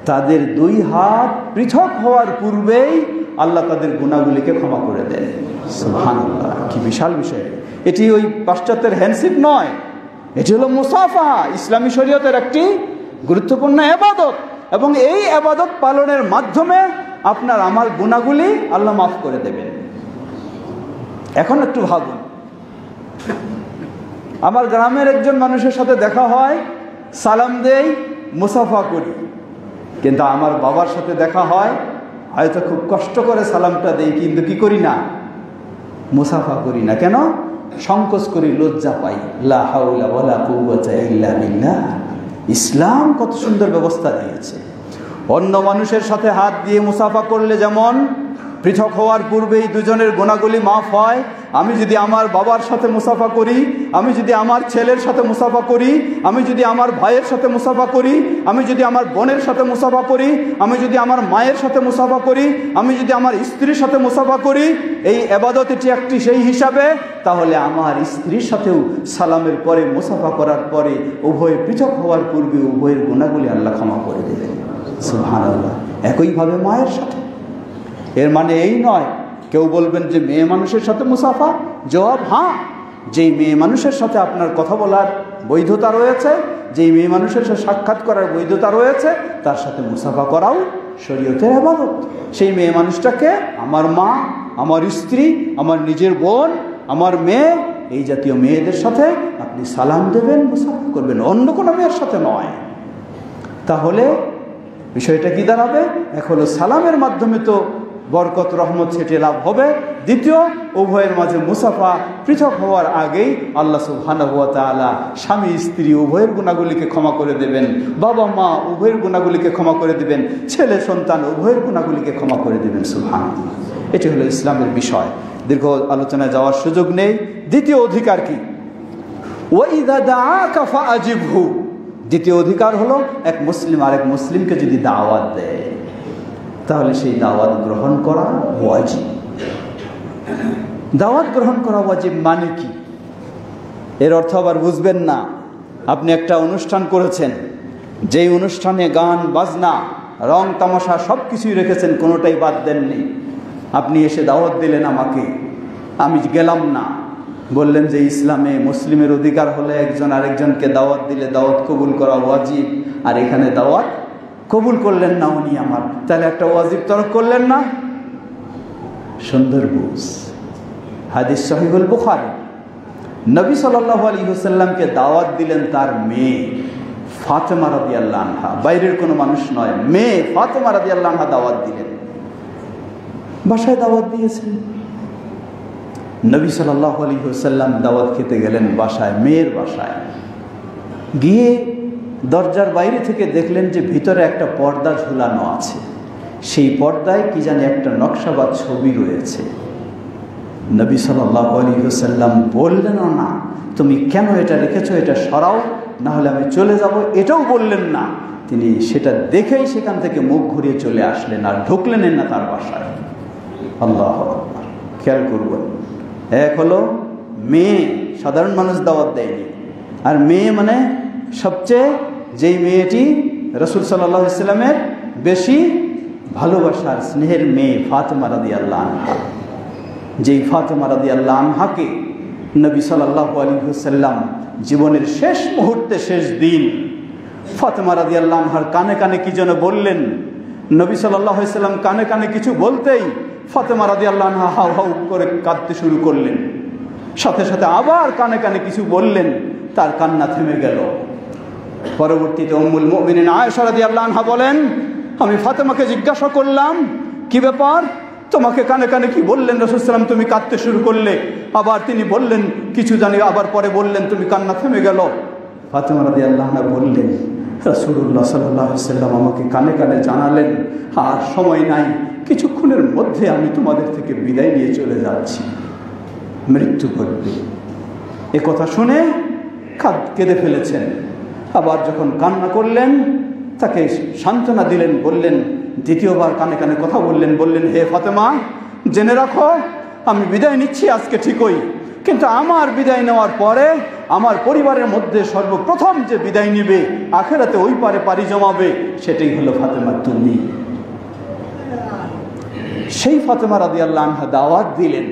তাদের দুই হাত পৃথক হওয়ার পূর্বেই আল্লাহ তাদের গুনাহগুলিকে ক্ষমা করে দেন। সুবহানাল্লাহ, কি বিশাল বিষয়! এটি ওই পাশ্চাত্যের হ্যান্ডশেক নয়, এটি হলো মুসাফা, ইসলামী শরীয়তের একটি গুরুত্বপূর্ণ ইবাদত, এবং এই ইবাদত পালনের মাধ্যমে আপনার আমার গুনাহগুলি আল্লাহ মাফ করে দেবেন। এখন একটু ভাবুন, আমার গ্রামের একজন মানুষের সাথে দেখা হয়, সালাম দেই, মুসাফা করি, কিন্তু আমার বাবার সাথে দেখা হয়, হয়তো খুব কষ্ট করে সালামটা দেই, কিন্তু কি করি না? মুসাফা করি না। কেন? সংকোচ করি, লজ্জা পাই। লা হাওলা ওয়ালা কুওয়াতা ইল্লা বিল্লাহ। ইসলাম কত সুন্দর ব্যবস্থা দিয়েছে। অন্য মানুষের সাথে হাত দিয়ে মুসাফা করলে যেমন পৃথক হওয়ার পূর্বেই দুজনের গুনাহগুলি মাফ হয়, আমি যদি আমার বাবার সাথে মুসাফা করি, আমি যদি আমার ছেলের সাথে মুসাফা করি, আমি যদি আমার ভাইয়ের সাথে মুসাফা করি, আমি যদি আমার বোনের সাথে মুসাফা করি, আমি যদি আমার মায়ের সাথে মুসাফা করি, আমি যদি আমার স্ত্রীর সাথে মুসাফা করি, এই ইবাদত এটি একটি সেই হিসাবে, তাহলে আমার স্ত্রীর সাথেও সালামের পরে মুসাফা করার পরে উভয়ে পৃথক হওয়ার পূর্বে উভয়ের গুনাহগুলি আল্লাহ ক্ষমা করে দেবেন। সুবহানাল্লাহ। একইভাবে মায়ের সাথে। এর মানে এই নয় কেউ বলবেন যে মেয়ে মানুষের সাথে মুসাফা, জবাব হ্যাঁ, যেই মেয়ে মানুষের সাথে আপনার কথা বলার বৈধতা রয়েছে, যেই মেয়ে মানুষের সাথে সাক্ষাৎ করার বৈধতা রয়েছে, তার সাথে মুসাফা করাও শরীয়তের ইবাদত। সেই মেয়ে মানুষটাকে আমার মা, আমার স্ত্রী, আমার নিজের বোন, আমার মেয়ে, এই জাতীয় মেয়েদের সাথে আপনি সালাম দেবেন, মুসাফা করবেন, অন্য কোনো মেয়ের সাথে নয়। তাহলে বিষয়টা কি দাঁড়াবে? এক হলো সালামের মাধ্যমে তো বরকত রহমত ছেটে লাভ হবে। দ্বিতীয়, উভয়ের মাঝে মুসাফা পৃথক হওয়ার আগেই আল্লাহ সুবহানাহু ওয়া তাআলা স্বামী স্ত্রী উভয়ের গুনাহগুলিকে ক্ষমা করে দেবেন, বাবা মা উভয়ের গুনাহগুলিকে ক্ষমা করে দেবেন, ছেলে সন্তান উভয়ের গুনাহগুলিকে ক্ষমা করে দেবেন। সুবহানাল্লাহ। এটি হলো ইসলামের বিষয়। দীর্ঘ আলোচনায় যাওয়ার সুযোগ নেই। দ্বিতীয় অধিকার কি? ওয়া ইযা দাআকা ফাআজিবহু। দ্বিতীয় অধিকার হলো এক মুসলিম আরেক মুসলিমকে যদি দাওয়াত দেয় তাহলে সেই দাওয়াত গ্রহণ করা ওয়াজিব। দাওয়াত গ্রহণ করা ওয়াজিব মানে কি? এর অর্থ আবার বুঝবেন না আপনি একটা অনুষ্ঠান করেছেন, যেই অনুষ্ঠানে গান বাজনা রং তামাশা সব কিছুই রেখেছেন, কোনোটাই বাদ দেননি। আপনি এসে দাওয়াত দিলেন আমাকে, আমি গেলাম না, বললেন যে ইসলামে মুসলিমের অধিকার হলে একজন আরেকজনকে দাওয়াত দিলে দাওয়াত কবুল করা ওয়াজিব, আর এখানে দাওয়াত কবুল করলেন না উনি আমার, তাহলে একটা ওয়াজিব তরক করলেন না? সুন্দর বুঝ। হাদিস সহিহুল বুখারী, নবী সাল্লাল্লাহু আলাইহি ওয়াসাল্লামকে দাওয়াত দিলেন তার মেয়ে ফাতেমা রাদিয়াল্লাহু আনহা, বাইরের কোনো মানুষ নয়, মেয়ে ফাতেমা রাদিয়াল্লাহু আনহা দাওয়াত দিলেন। বাসায় দাওয়াত দিয়েছেন। নবী সাল্লাল্লাহু আলাইহি ওয়াসাল্লাম দাওয়াত খেতে গেলেন বাসায়, মেয়ের বাসায় গিয়ে দরজার বাইরে থেকে দেখলেন যে ভিতরে একটা পর্দা ঝুলানো আছে, সেই পর্দায় কি জানি একটা নকশা বা ছবি রয়েছে। নবী সাল্লাল্লাহু আলাইহি ওয়াসাল্লাম বললেন না তুমি কেন এটা রেখেছো, এটা সরাও, না হলে আমি চলে যাব, এটাও বললেন না। তিনি সেটা দেখেই সেখান থেকে মুখ ঘুরিয়ে চলে আসলেন, আর ঢুকলেন না তার বাসায়। আল্লাহু আকবার। খেয়াল করবেন, এক হলো মেয়ে, সাধারণ মানুষ দাওয়াত দেয়নি, আর মেয়ে মানে সবচেয়ে যেই মেয়েটি রাসূল সাল্লাল্লাহু আলাইহি ওয়াসাল্লামের বেশি ভালোবাসার স্নেহের মেয়ে ফাতেমা রাদিয়াল্লাহু আনহা, যেই ফাতেমা রাদিয়াল্লাহু আনহাকে নবী সাল্লাল্লাহু আলাইহি ওয়াসাল্লাম জীবনের শেষ মুহূর্তে, শেষ দিন ফাতেমা রাদিয়াল্লাহু আনহার কানে কানে কি যেন বললেন। নবী সাল্লাল্লাহু আলাইহি ওয়াসাল্লাম কানে কানে কিছু বলতেই ফাতেমা রাদিয়াল্লাহু আনহা হাউ হাউ করে কাঁদতে শুরু করলেন। সাথে সাথে আবার কানে কানে কিছু বললেন, তার কান্না থেমে গেল। পরবর্তীতে উম্মুল মুমিনিন আয়েশা রাদিয়াল্লাহু আনহা বলেন, আমি ফাতেমাকে জিজ্ঞাসা করলাম কি ব্যাপার, তোমাকে কানে কানে কি বললেন রাসূল সাল্লাল্লাহু আলাইহি ওয়াসাল্লাম, তুমি কাঁদতে শুরু করলে, আবার তিনি বললেন কিছু জানি, আবার পরে বললেন তুমি কান্না থেমে গেল। ফাতেমা রাদিয়াল্লাহু আনহা বললেন রাসূলুল্লাহ সাল্লাল্লাহু আলাইহি ওয়াসাল্লাম আমাকে কানে কানে জানালেন আর সময় নাই, কিছুক্ষণের মধ্যে আমি তোমাদের থেকে বিদায় নিয়ে চলে যাচ্ছি, মৃত্যু ঘটবে। এ কথা শুনে কেঁদে ফেলেছেন। আবার যখন কান্না করলেন তাকে সান্ত্বনা দিলেন, বললেন, দ্বিতীয়বার কানে কানে কথা বললেন, বললেন হে ফাতেমা জেনে রাখো আমি বিদায় নিচ্ছি আজকে ঠিকই, কিন্তু আমার বিদায় নেওয়ার পরে আমার পরিবারের মধ্যে সর্বপ্রথম যে বিদায় নিবে, আখেরাতে ওই পারে পাড়ি জমাবে, সেটাই হলো ফাতেমা তুমি। সেই ফাতেমা রাদিয়াল্লাহু আনহা দাওয়াত দিলেন।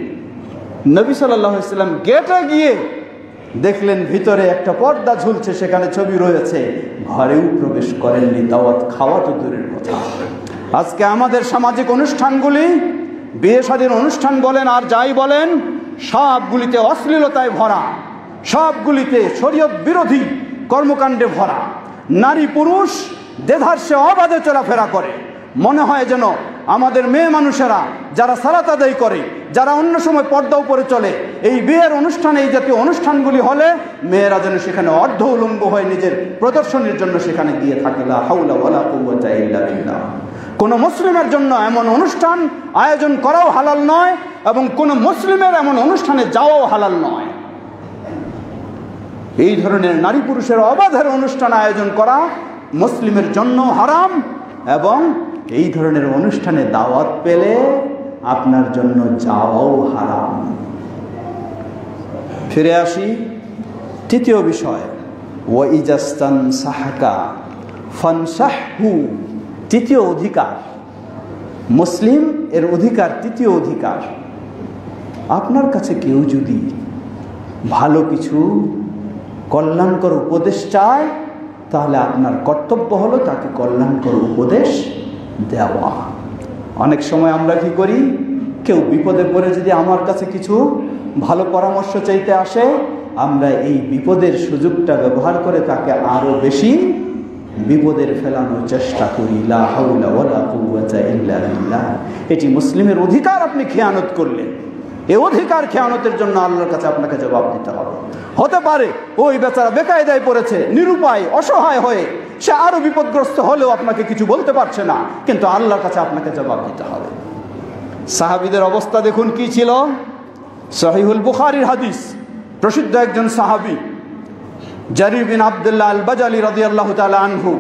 নবী সাল্লাল্লাহু আলাইহি ওয়াসাল্লাম গেটে গিয়ে দেখলেন ভিতরে একটা পর্দা ঝুলছে, সেখানে ছবি রয়েছে, ঘরেও প্রবেশ করেননি, দাওয়াত খাওয়া তো দূরের কথা। আজকে আমাদের সামাজিক অনুষ্ঠানগুলি, বিয়ে শাদীর অনুষ্ঠান বলেন আর যাই বলেন, সবগুলিতে অশ্লীলতায় ভরা, সবগুলিতে শরীয়ত বিরোধী কর্মকাণ্ডে ভরা। নারী পুরুষ দেধারসে অবাধে চলাফেরা করে, মনে হয় যেন আমাদের মেয়ে মানুষেরা যারা সালাত আদায় করে, যারা অন্য সময় পর্দা উপরে চলে, এই বিয়ের অনুষ্ঠানে, এই জাতীয় অনুষ্ঠানগুলি হলে মেয়েরা যেন সেখানে অর্ধ উলঙ্গ হয়ে নিজের প্রদর্শনীর জন্য সেখানে গিয়ে থাকে। লা হাওলা ওয়ালা কুওয়াতা ইল্লা বিল্লাহ। কোনো মুসলিমের জন্য এমন অনুষ্ঠান আয়োজন করাও হালাল নয়, এবং কোনো মুসলিমের এমন অনুষ্ঠানে যাওয়াও হালাল নয়। এই ধরনের নারী পুরুষের অবাধের অনুষ্ঠান আয়োজন করা মুসলিমের জন্য হারাম, এবং এই ধরনের অনুষ্ঠানে দাওয়াত পেলে আপনার জন্য যাওয়াও হারাম। ফিরে আসি তৃতীয় বিষয়, ওয়াইজাস্তান সাহাকা ফানসাহু। তৃতীয় অধিকার, মুসলিম এর অধিকার, তৃতীয় অধিকার, আপনার কাছে কেউ যদি ভালো কিছু কল্যাণকর উপদেশ চায়, তাহলে আপনার কর্তব্য হলো তাকে কল্যাণকর উপদেশ দেওয়া। অনেক সময় আমরা কি করি, কেউ বিপদে পড়ে যদি আমার কাছে কিছু ভালো পরামর্শ চাইতে আসে, আমরা এই বিপদের সুযোগটা ব্যবহার করে তাকে আরো বেশি বিপদের ফেলানোর চেষ্টা করি। লা হাওলা ওয়ালা কুওয়াতা ইল্লা বিল্লাহ। এটি মুসলিমের অধিকার আপনি খেয়ানত করলেন। এই অধিকার খেয়ানতের জন্য আল্লাহর কাছে আপনাকে জবাব দিতে হবে। হতে পারে ওই বেচারা বেকায়দায় পড়েছে, নিরুপায়, অসহায় হয়ে সে আরো বিপদগ্রস্ত হলেও আপনাকে কিছু বলতে পারছে না, কিন্তু আল্লাহর কাছে আপনাকে জবাব দিতে হবে। সাহাবীদের অবস্থা দেখুন কি ছিল। সহিহুল বুখারীর হাদিস, প্রসিদ্ধ একজন সাহাবী জারির বিন আব্দুল্লাহ আল বাজালি রাদিয়াল্লাহু তাআলা আনহু,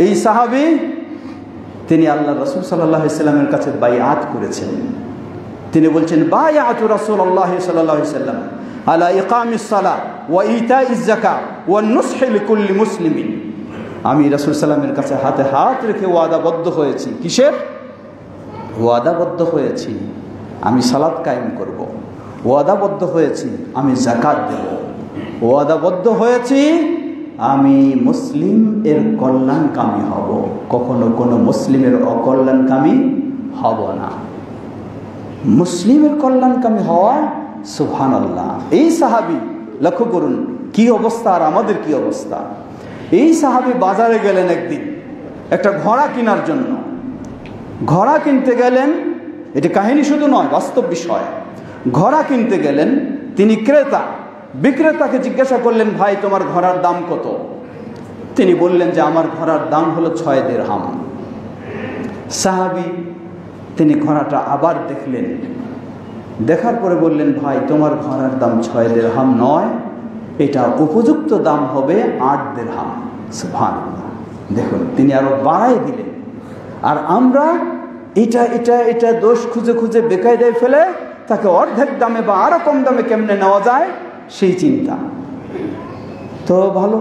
এই সাহাবী তিনি আল্লাহ রাসূল সাল্লাল্লাহু আলাইহি সাল্লামের কাছে বাইআত করেছেন। তিনি বলছেন, বায়াতু রাসূলুল্লাহ সাল্লাল্লাহু আলাইহি সাল্লাম আলা ইকামিস সালাহ ওয়া ইতাইজ যাকাত ওয়া নুসহি লিকুল্লি মুসলিমিন। আমি রাসূল সাল্লামের কাছে হাতে হাত রেখে ওয়াদাবদ্ধ হয়েছি। কিসের ওয়াদাবদ্ধ হয়েছি? আমি সালাত কায়েম করব। ওয়াদাবদ্ধ হয়েছি আমি যাকাত দেব। ওয়াদাবদ্ধ হয়েছি আমি মুসলিম এর কল্যাণকামী হব, কখনো কোনো মুসলিমের অকল্যাণকামী হব না। মুসলিমের কল্যাণকামী হওয়া, সুবহানাল্লাহ। এই সাহাবী লক্ষ্য করুন কি অবস্থা আর আমাদের কি অবস্থা। এই সাহাবী বাজারে গেলেন একদিন একটা ঘোড়া কেনার জন্য। ঘোড়া কিনতে গেলেন, এটি কাহিনী শুধু নয়, বাস্তব বিষয়। ঘোড়া কিনতে গেলেন, তিনি ক্রেতা। বিক্রেতাকে জিজ্ঞাসা করলেন, ভাই তোমার ঘোড়ার দাম কত? তিনি বললেন যে আমার ঘোড়ার দাম হলো 6 দিরহাম। সাহাবী তিনি ঘোড়াটা আবার দেখলেন, দেখার পরে বললেন, ভাই তোমার ঘোড়ার দাম 6 দিরহাম নয়, এটা উপযুক্ত দাম হবে 8 দিরহাম। সুবহানাল্লাহ। দেখুন তিনি আরো বাড়াই দিলেন। আর আমরা এটা এটা এটা দোষ খুঁজে খুঁজে বেকায়দায় ফেলে তাকে অর্ধেক দামে বা আরো কম দামে কেমনে নেওয়া যায় সেই চিন্তা। তো ভালো,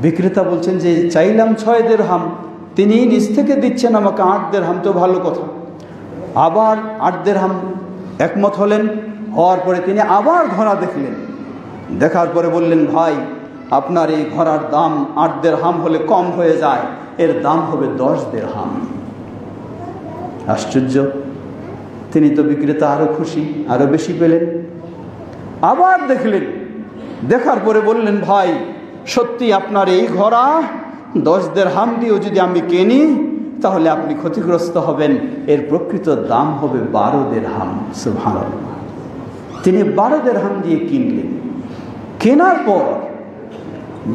বিক্রেতা বলছেন যে চাইলাম 6 দিরহাম, তিনি নিজ থেকে দিচ্ছেন আমাকে 8 দিরহাম, তো ভালো কথা। আবার 8 দিরহাম একমত হলেন। হওয়ার পরে তিনি আবার ঘোড়া দেখলেন, দেখার পরে বললেন, ভাই আপনার এই ঘোড়ার দাম 8 দিরহাম হলে কম হয়ে যায়, এর দাম হবে 10 দিরহাম। আশ্চর্য, তিনি তো বিক্রেতা আরো খুশি, আরো বেশি পেলেন। আবার দেখলেন, দেখার পরে বললেন, ভাই সত্যি আপনার এই ঘোড়া 10 দিরহাম দিয়েও যদি আমি কিনি তাহলে আপনি ক্ষতিগ্রস্ত হবেন, এর প্রকৃত দাম হবে 12 দিরহাম। সুবহানাল্লাহ। তিনি 12 দিরহাম দিয়ে কিনলেন। কেনার পর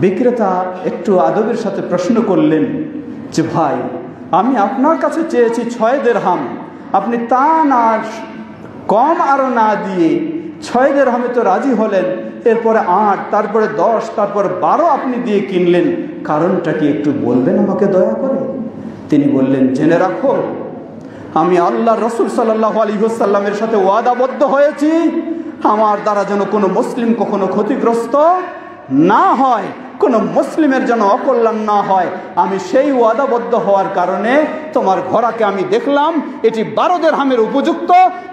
বিক্রেতা একটু আদবের সাথে প্রশ্ন করলেন যে, ভাই আমি আপনার কাছে চেয়েছি 6 দিরহাম, আপনি তা না কম আরো না দিয়ে 6 দিরহামে তো রাজি হলেন, এরপরে 8, তারপরে 10, তারপর 12 আপনি দিয়ে কিনলেন, কারণটা কি একটু বলবেন আমাকে দয়া করে? তিনি বললেন, জেনে রাখো আমি আল্লাহ রাসূল সাল্লাল্লাহু আলাইহি ওয়াসাল্লামের সাথে ওয়াদাবদ্ধ হয়েছি, আমার দ্বারা যেন কোনো মুসলিম কখনো ক্ষতিগ্রস্ত না হয়, কোনো মুসলিমের যেন অকল্যাণ না হয়। আমি সেই ওয়াদাবদ্ধ হওয়ার কারণে তোমার ঘোড়াকে আমি দেখলাম এটি 12 দিরহামের উপযুক্ত।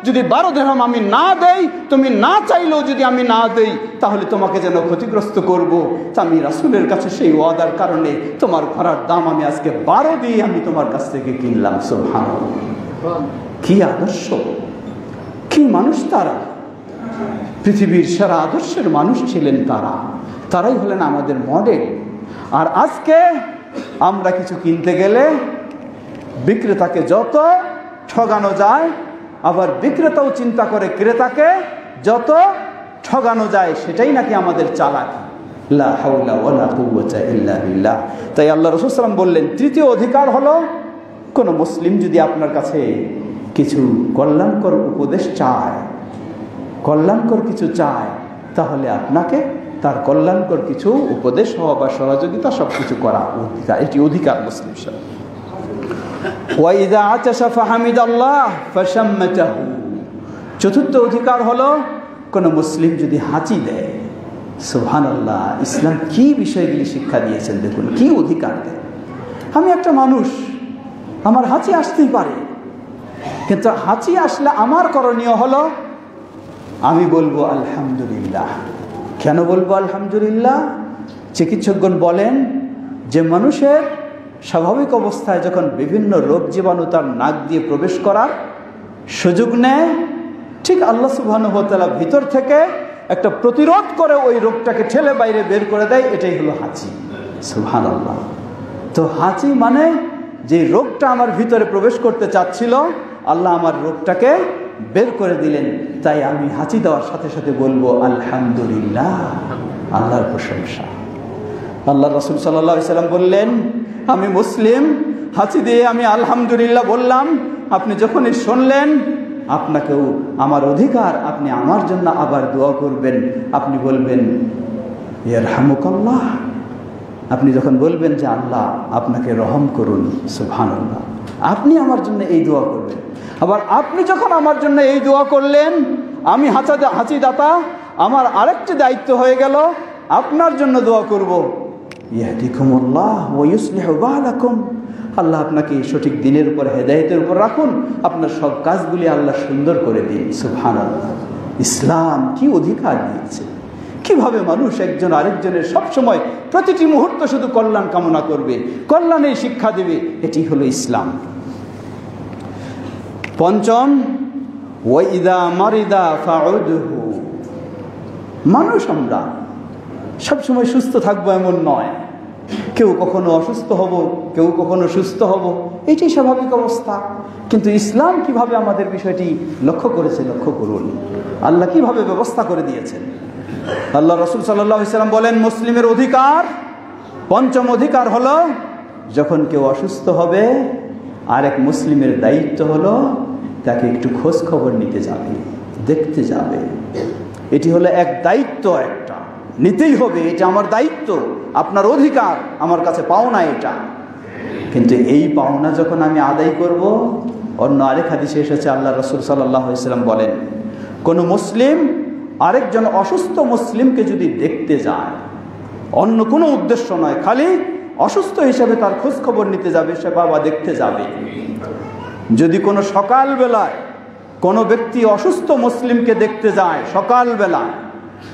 যদি 12 দিরহাম আমি না দেই, তুমি না চাইলেও যদি আমি না দেই, তাহলে তোমাকে যেন ক্ষতিগ্রস্ত করব। তা আমি রাসূলের কাছে সেই ওয়াদার কারণে তোমার ঘোড়ার দাম আমি আজকে 12 দিয়ে আমি তোমার কাছ থেকে কিনলাম। সুবহানাল্লাহ। কি আদর্শ, কি মানুষ তারা! পৃথিবীর সেরা আদর্শের মানুষ ছিলেন তারা। তারাই হলেন আমাদের মডেল। আর আজকে আমরা কিছু কিনতে গেলে বিক্রেতাকে যত ঠগানো যায়, আবার বিক্রেতাও চিন্তা করে ক্রেতাকে যত ঠগানো যায়, সেটাই নাকি আমাদের চালাকি। লা হাওলা ওয়ালা কুওয়াতা ইল্লা বিল্লাহ। তাই আল্লাহ রাসূল সাল্লাল্লাহু আলাইহি ওয়াসাল্লাম বললেন, তৃতীয় অধিকার হলো, কোনো মুসলিম যদি আপনার কাছে কিছু কল্যাণকর উপদেশ চায়, কল্যাণকর কিছু চায়, তাহলে আপনাকে তার কল্যাণকর কিছু উপদেশ হওয়া বা সহযোগিতা সব কিছু করা অধিকার, এটি অধিকার মুসলিম সব। ওয়াইদা আতাশা ফাহামিদাল্লাহ ফাশাম্মাতাহু। চতুর্থ অধিকার হলো, কোনো মুসলিম যদি হাঁচি দেয়, সুবহানাল্লাহ, ইসলাম কি বিষয়গুলি শিক্ষা দিয়েছেন দেখুন, কি অধিকার দেয়। আমি একটা মানুষ, আমার হাঁচি আসতেই পারে, কিন্তু হাঁচি আসলে আমার করণীয় হলো আমি বলবো আলহামদুলিল্লাহ। কেন বলবো আলহামদুলিল্লাহ? চিকিৎসকগণ বলেন যে মানুষের স্বাভাবিক অবস্থায় যখন বিভিন্ন রোগ জীবাণু তার নাক দিয়ে প্রবেশ করার সুযোগ নেয়, ঠিক আল্লাহ সুবহানাহু ওয়া তাআলা ভিতর থেকে একটা প্রতিরোধ করে ওই রোগটাকে ঠেলে বাইরে বের করে দেয়, এটাই হলো হাঁচি। সুবহানাল্লাহ। তো হাঁচি মানে যে রোগটা আমার ভিতরে প্রবেশ করতে চাচ্ছিল, আল্লাহ আমার রোগটাকে বের করে দিলেন। তাই আমি হাঁচি দেওয়ার সাথে সাথে বলবো আলহামদুলিল্লাহ, আল্লাহর প্রশংসা। আল্লাহ রাসূল সাল্লাল্লাহু আলাইহি সাল্লাম বললেন, আমি মুসলিম, হাঁচি দিয়ে আমি আলহামদুলিল্লাহ বললাম, আপনি যখনই শুনলেন, আপনাকেও আমার অধিকার, আপনি আমার জন্য আবার দোয়া করবেন। আপনি বলবেন ইয়ারহামুকাল্লাহ। আপনি যখন বলবেন যে আল্লাহ আপনাকে রহম করুন, সুবহানাল্লাহ, আপনি আমার জন্য এই দোয়া করবেন। আবার আপনি যখন আমার জন্য এই দোয়া করলেন, আমি হাঁচি দাতা, আমার আরেকটি দায়িত্ব হয়ে গেল আপনার জন্য দোয়া করব। ইয়াহদিকুমুল্লাহ ওয়া ইউসলিহু বালাকুম। আল্লাহ আপনাকে সঠিক দিনের উপর, হেদায়েতের উপর রাখুন, আপনার সব কাজগুলি আল্লাহ সুন্দর করে দিন। সুবহানাল্লাহ। ইসলাম কি অধিকার দিয়েছে, কিভাবে মানুষ একজন আরেকজনের সবসময় প্রতিটি মুহূর্ত শুধু কল্যাণ কামনা করবে, কল্যাণের শিক্ষা দেবে, এটি হলো ইসলাম। পঞ্চম, ওয়াইদা মারিদা ফাউদহু। মানুষ আমরা সবসময় সুস্থ থাকবো এমন নয়, কেউ কখনো অসুস্থ হব, কেউ কখনো সুস্থ হব, এটাই স্বাভাবিক অবস্থা। কিন্তু ইসলাম কিভাবে আমাদের বিষয়টি লক্ষ্য করেছে, লক্ষ্য করুন আল্লাহ কিভাবে ব্যবস্থা করে দিয়েছেন। আল্লাহ রাসূল সাল্লাল্লাহু আলাইহি সাল্লাম বলেন, মুসলিমের অধিকার, পঞ্চম অধিকার হলো, যখন কেউ অসুস্থ হবে, আরেক মুসলিমের দায়িত্ব হলো তাকে একটু খোঁজ খবর নিতে যাবে, দেখতে যাবে। এটি হলো এক দায়িত্ব, একটা নিতেই হবে, এটা আমার দায়িত্ব, আপনার অধিকার, আমার কাছে পাওনা এটা। কিন্তু এই পাওনা যখন আমি আদায় করব, অন্য আরেক হাদিসে এসেছে, আল্লাহ রাসূল সাল্লাল্লাহু আলাইহি সাল্লাম বলেন, কোনো মুসলিম আরেকজন অসুস্থ মুসলিমকে যদি দেখতে যায়, অন্য কোনো উদ্দেশ্য নয়, খালি অসুস্থ হিসেবে তার খোঁজ খবর নিতে যাবে, সে বাবা দেখতে যাবে। যদি কোনো সকালবেলায় কোনো ব্যক্তি অসুস্থ মুসলিমকে দেখতে যায় সকালবেলায়,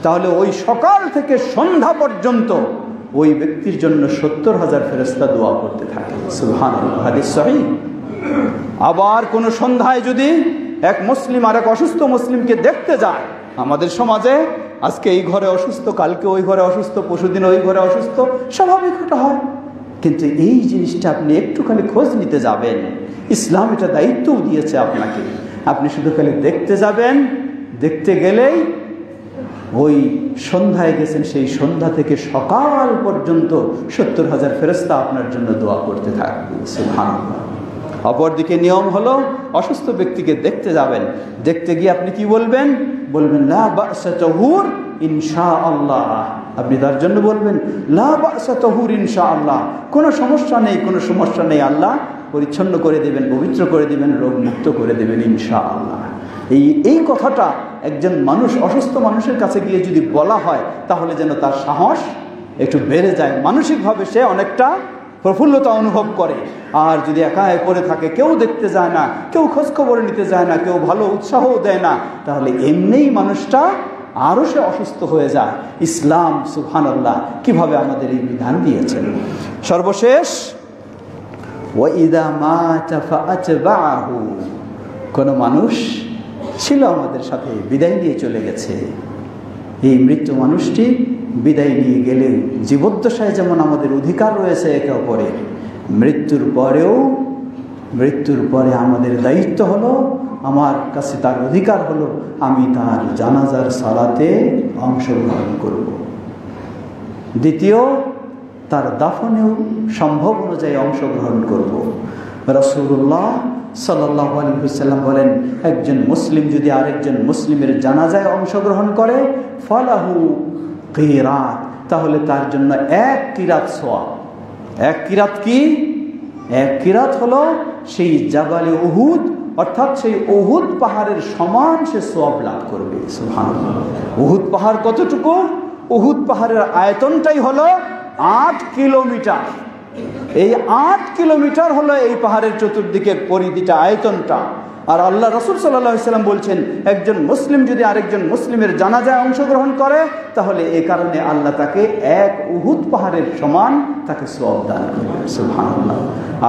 তাহলে ওই সকাল থেকে সন্ধ্যা পর্যন্ত ওই ব্যক্তির জন্য 70,000 ফেরেশতা দোয়া করতে থাকে। সুবহানাল্লাহ, হাদিস সহিহ। আবার কোনো সন্ধ্যায় যদি এক মুসলিম আর এক অসুস্থ মুসলিমকে দেখতে যায়, আমাদের সমাজে আজকে এই ঘরে অসুস্থ, কালকে ওই ঘরে অসুস্থ, পরশুদিন ওই ঘরে অসুস্থ, স্বাভাবিক এটা হয়। কিন্তু এই জিনিসটা আপনি একটুখানি খোঁজ নিতে যাবেন, ইসলাম এটা দায়িত্বও দিয়েছে আপনাকে। আপনি শুধু খালি দেখতে যাবেন, দেখতে গেলেই ওই সন্ধ্যায় গেছেন, সেই সন্ধ্যা থেকে সকাল পর্যন্ত 70,000 ফেরেশতা আপনার জন্য দোয়া করতে থাকবে। সুবহানাল্লাহ। অপরদিকে নিয়ম হলো, অসুস্থ ব্যক্তিকে দেখতে যাবেন, দেখতে গিয়ে আপনি কি বলবেন? বলবেন লা বা'সা তাহুর ইনশাআল্লাহ। আপনি তার জন্য বলবেন লা বা'সা তাহুর ইনশাআল্লাহ, কোনো সমস্যা নেই, কোনো সমস্যা নেই, আল্লাহ পরিচ্ছন্ন করে দেবেন, পবিত্র করে দেবেন, রোগ মুক্ত করে দেবেন ইনশাআল্লাহ। এই কথাটা একজন মানুষ, অসুস্থ মানুষের কাছে গিয়ে যদি বলা হয়, তাহলে যেন তার সাহস একটু বেড়ে যায়, মানসিকভাবে সে অনেকটা প্রফুল্লতা অনুভব করে। আর যদি একা পড়ে থাকে, কেউ দেখতে যায় না, কেউ খোঁজখবর নিতে যায় না, কেউ ভালো উৎসাহও দেয় না, তাহলে এমনিই মানুষটা আরও সে অসুস্থ হয়ে যায়। ইসলাম সুবহানাল্লাহ কিভাবে আমাদের এই বিধান দিয়েছেন। সর্বশেষ, ওয়াইদা মাতা ফাআতবাহু। কোনো মানুষ ছিল আমাদের সাথে, বিদায় নিয়ে চলে গেছে, এই মৃত্যু মানুষটি বিদায় নিয়ে গেলে জীবদ্দশায় যেমন আমাদের অধিকার রয়েছে একে অপরের, মৃত্যুর পরেও মৃত্যুর পরে আমাদের দায়িত্ব হলো, আমার কাছে তার অধিকার হলো, আমি তার জানাজার সালাতে অংশগ্রহণ করব। দ্বিতীয়, তার দাফনেও সম্ভব অনুযায়ী অংশগ্রহণ করব। রাসূলুল্লাহ সাল্লাল্লাহু আলাইহি ওয়াসাল্লাম বলেন, একজন মুসলিম যদি আরেকজন মুসলিমের জানাজায় অংশগ্রহণ করে, ফালাহু কিরাত, তাহলে তার জন্য 1 কিরাত সওয়াব। 1 কিরাত কি? 1 কিরাত হলো সেই জাবালে উহুদ, অর্থাৎ সেই উহুদ পাহাড়ের সমান সে সওয়াব লাভ করবে। সুবহানাল্লাহ। উহুদ পাহাড় কতটুকু? উহুদ পাহাড়ের আয়তনটাই হলো 8 কিলোমিটার। এই 8 কিলোমিটার হলো এই পাহাড়ের চতুর্দিকের পরিধিটা, আয়তনটা। আর আল্লাহ রাসূল সাল্লাল্লাহু আলাইহি ওয়াসাল্লাম বলছেন, একজন মুসলিম যদি আরেকজন মুসলিমের জানাজায় অংশগ্রহণ করে, তাহলে এই কারণে আল্লাহ তাকে 1 উহুদ পাহাড়ের সমান তাকে সওয়াব দান করবেন। সুবহানাল্লাহ।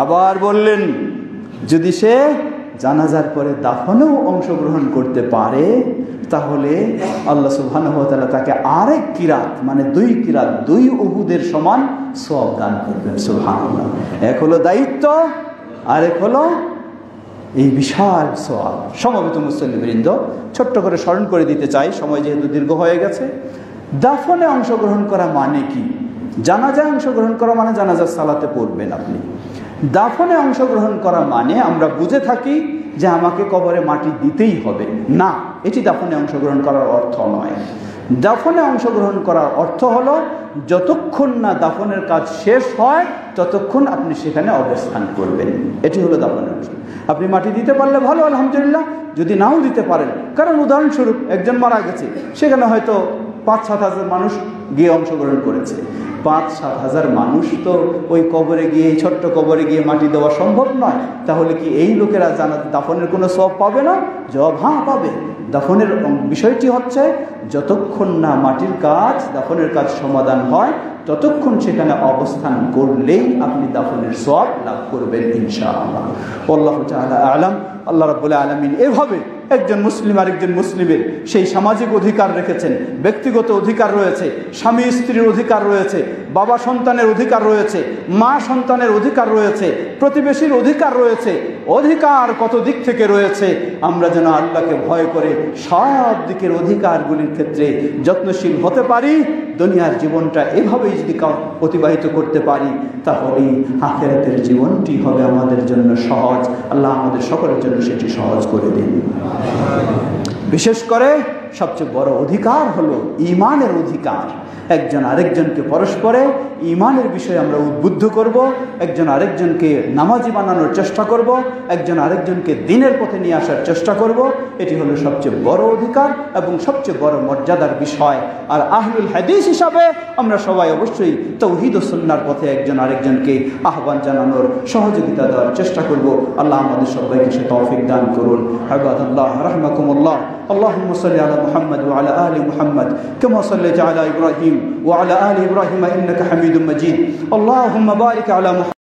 আবার বললেন, যদি সে জানাজার পরে দাফনেও অংশগ্রহণ করতে পারে, তাহলে আল্লাহ সুবহানাহু ওয়া তাআলা তাকে আরেক কিরাত, মানে 2 কিরাত, 2 উহুদের সমান সওয়াব দান করবেন। সুবহানাল্লাহ। এক হলো দায়িত্ব, আরেক হলো এই বিশাল সওয়াব। সমবেত মুসলিমবৃন্দ, ছোট্ট করে স্মরণ করে দিতে চাই, সময় যেহেতু দীর্ঘ হয়ে গেছে। দাফনে অংশগ্রহণ করা মানে কি? জানাজায় অংশগ্রহণ করা মানে জানাজার সালাতে পড়বেন আপনি। দাফনে অংশগ্রহণ করা মানে আমরা বুঝে থাকি যে আমাকে কবরে মাটি দিতেই হবে, না, এটি দাফনে অংশগ্রহণ করার অর্থ নয়। দাফনে অংশগ্রহণ করার অর্থ হলো, যতক্ষণ না দাফনের কাজ শেষ হয় ততক্ষণ আপনি সেখানে অবস্থান করবেন। এটি হলো দাফনের অংশ। আপনি মাটি দিতে পারলে ভালো, আলহামদুলিল্লাহ। যদি নাও দিতে পারেন, কারণ উদাহরণস্বরূপ একজন মারা গেছে, সেখানে হয়তো 5-7 হাজার মানুষ গিয়ে অংশগ্রহণ করেছে। 5-7 হাজার মানুষ তো ওই কবরে গিয়ে, ছোট্ট কবরে গিয়ে মাটি দেওয়া সম্ভব নয়। তাহলে কি এই লোকেরা দাফনের কোনো সওয়াব পাবে না? জবাব হ্যাঁ, পাবে। দাফনের বিষয়টি হচ্ছে, যতক্ষণ না মাটির কাজ, দাফনের কাজ সমাধান হয়, ততক্ষণ সেখানে অবস্থান করলেই আপনি দাফনের সওয়াব লাভ করবেন ইনশাআল্লাহ। আল্লাহু তাআলা আ'লাম। আল্লাহ রাব্বুল আলামিন এভাবে একজন মুসলিম আরেকজন মুসলিমের সেই সামাজিক অধিকার রেখেছেন, ব্যক্তিগত অধিকার রয়েছে, স্বামী স্ত্রীর অধিকার রয়েছে, বাবা সন্তানের অধিকার রয়েছে, মা সন্তানের অধিকার রয়েছে, প্রতিবেশীর অধিকার রয়েছে। অধিকার কত দিক থেকে রয়েছে, আমরা যেন আল্লাহকে ভয় করে সব দিকের অধিকারগুলির ক্ষেত্রে যত্নশীল হতে পারি। দুনিয়ার জীবনটা এভাবেই যদি অতিবাহিত করতে পারি, তাহলেই আখিরাতের জীবনটি হবে আমাদের জন্য সহজ। আল্লাহ আমাদের সকলের জন্য সেটি সহজ করে দিন। বিশেষ করে সবচেয়ে বড় অধিকার হলো ঈমানের অধিকার। একজন আরেকজনকে পরস্পরে ঈমানের বিষয়ে আমরা উদ্বুদ্ধ করব, একজন আরেকজনকে নামাজি বানানোর চেষ্টা করব, একজন আরেকজনকে দ্বীনের পথে নিয়ে আসার চেষ্টা করব। এটি হলো সবচেয়ে বড় অধিকার এবং সবচেয়ে বড় মর্যাদার বিষয়। আর আহলুল হাদিস হিসাবে আমরা সবাই অবশ্যই তাওহীদ ও সুন্নাহর পথে একজন আরেকজনকে আহ্বান জানানোর, সহযোগিতা দেওয়ার চেষ্টা করব। আল্লাহ আমাদের সবাইকে সে তৌফিক দান করুন। ইবাদাল্লাহ রাহমাকুমুল্লাহ। اللهم صل على محمد وعلى آل محمد كما صليت على إبراهيم وعلى آل إبراهيم إنك حميد مجيد. اللهم بارك على محمد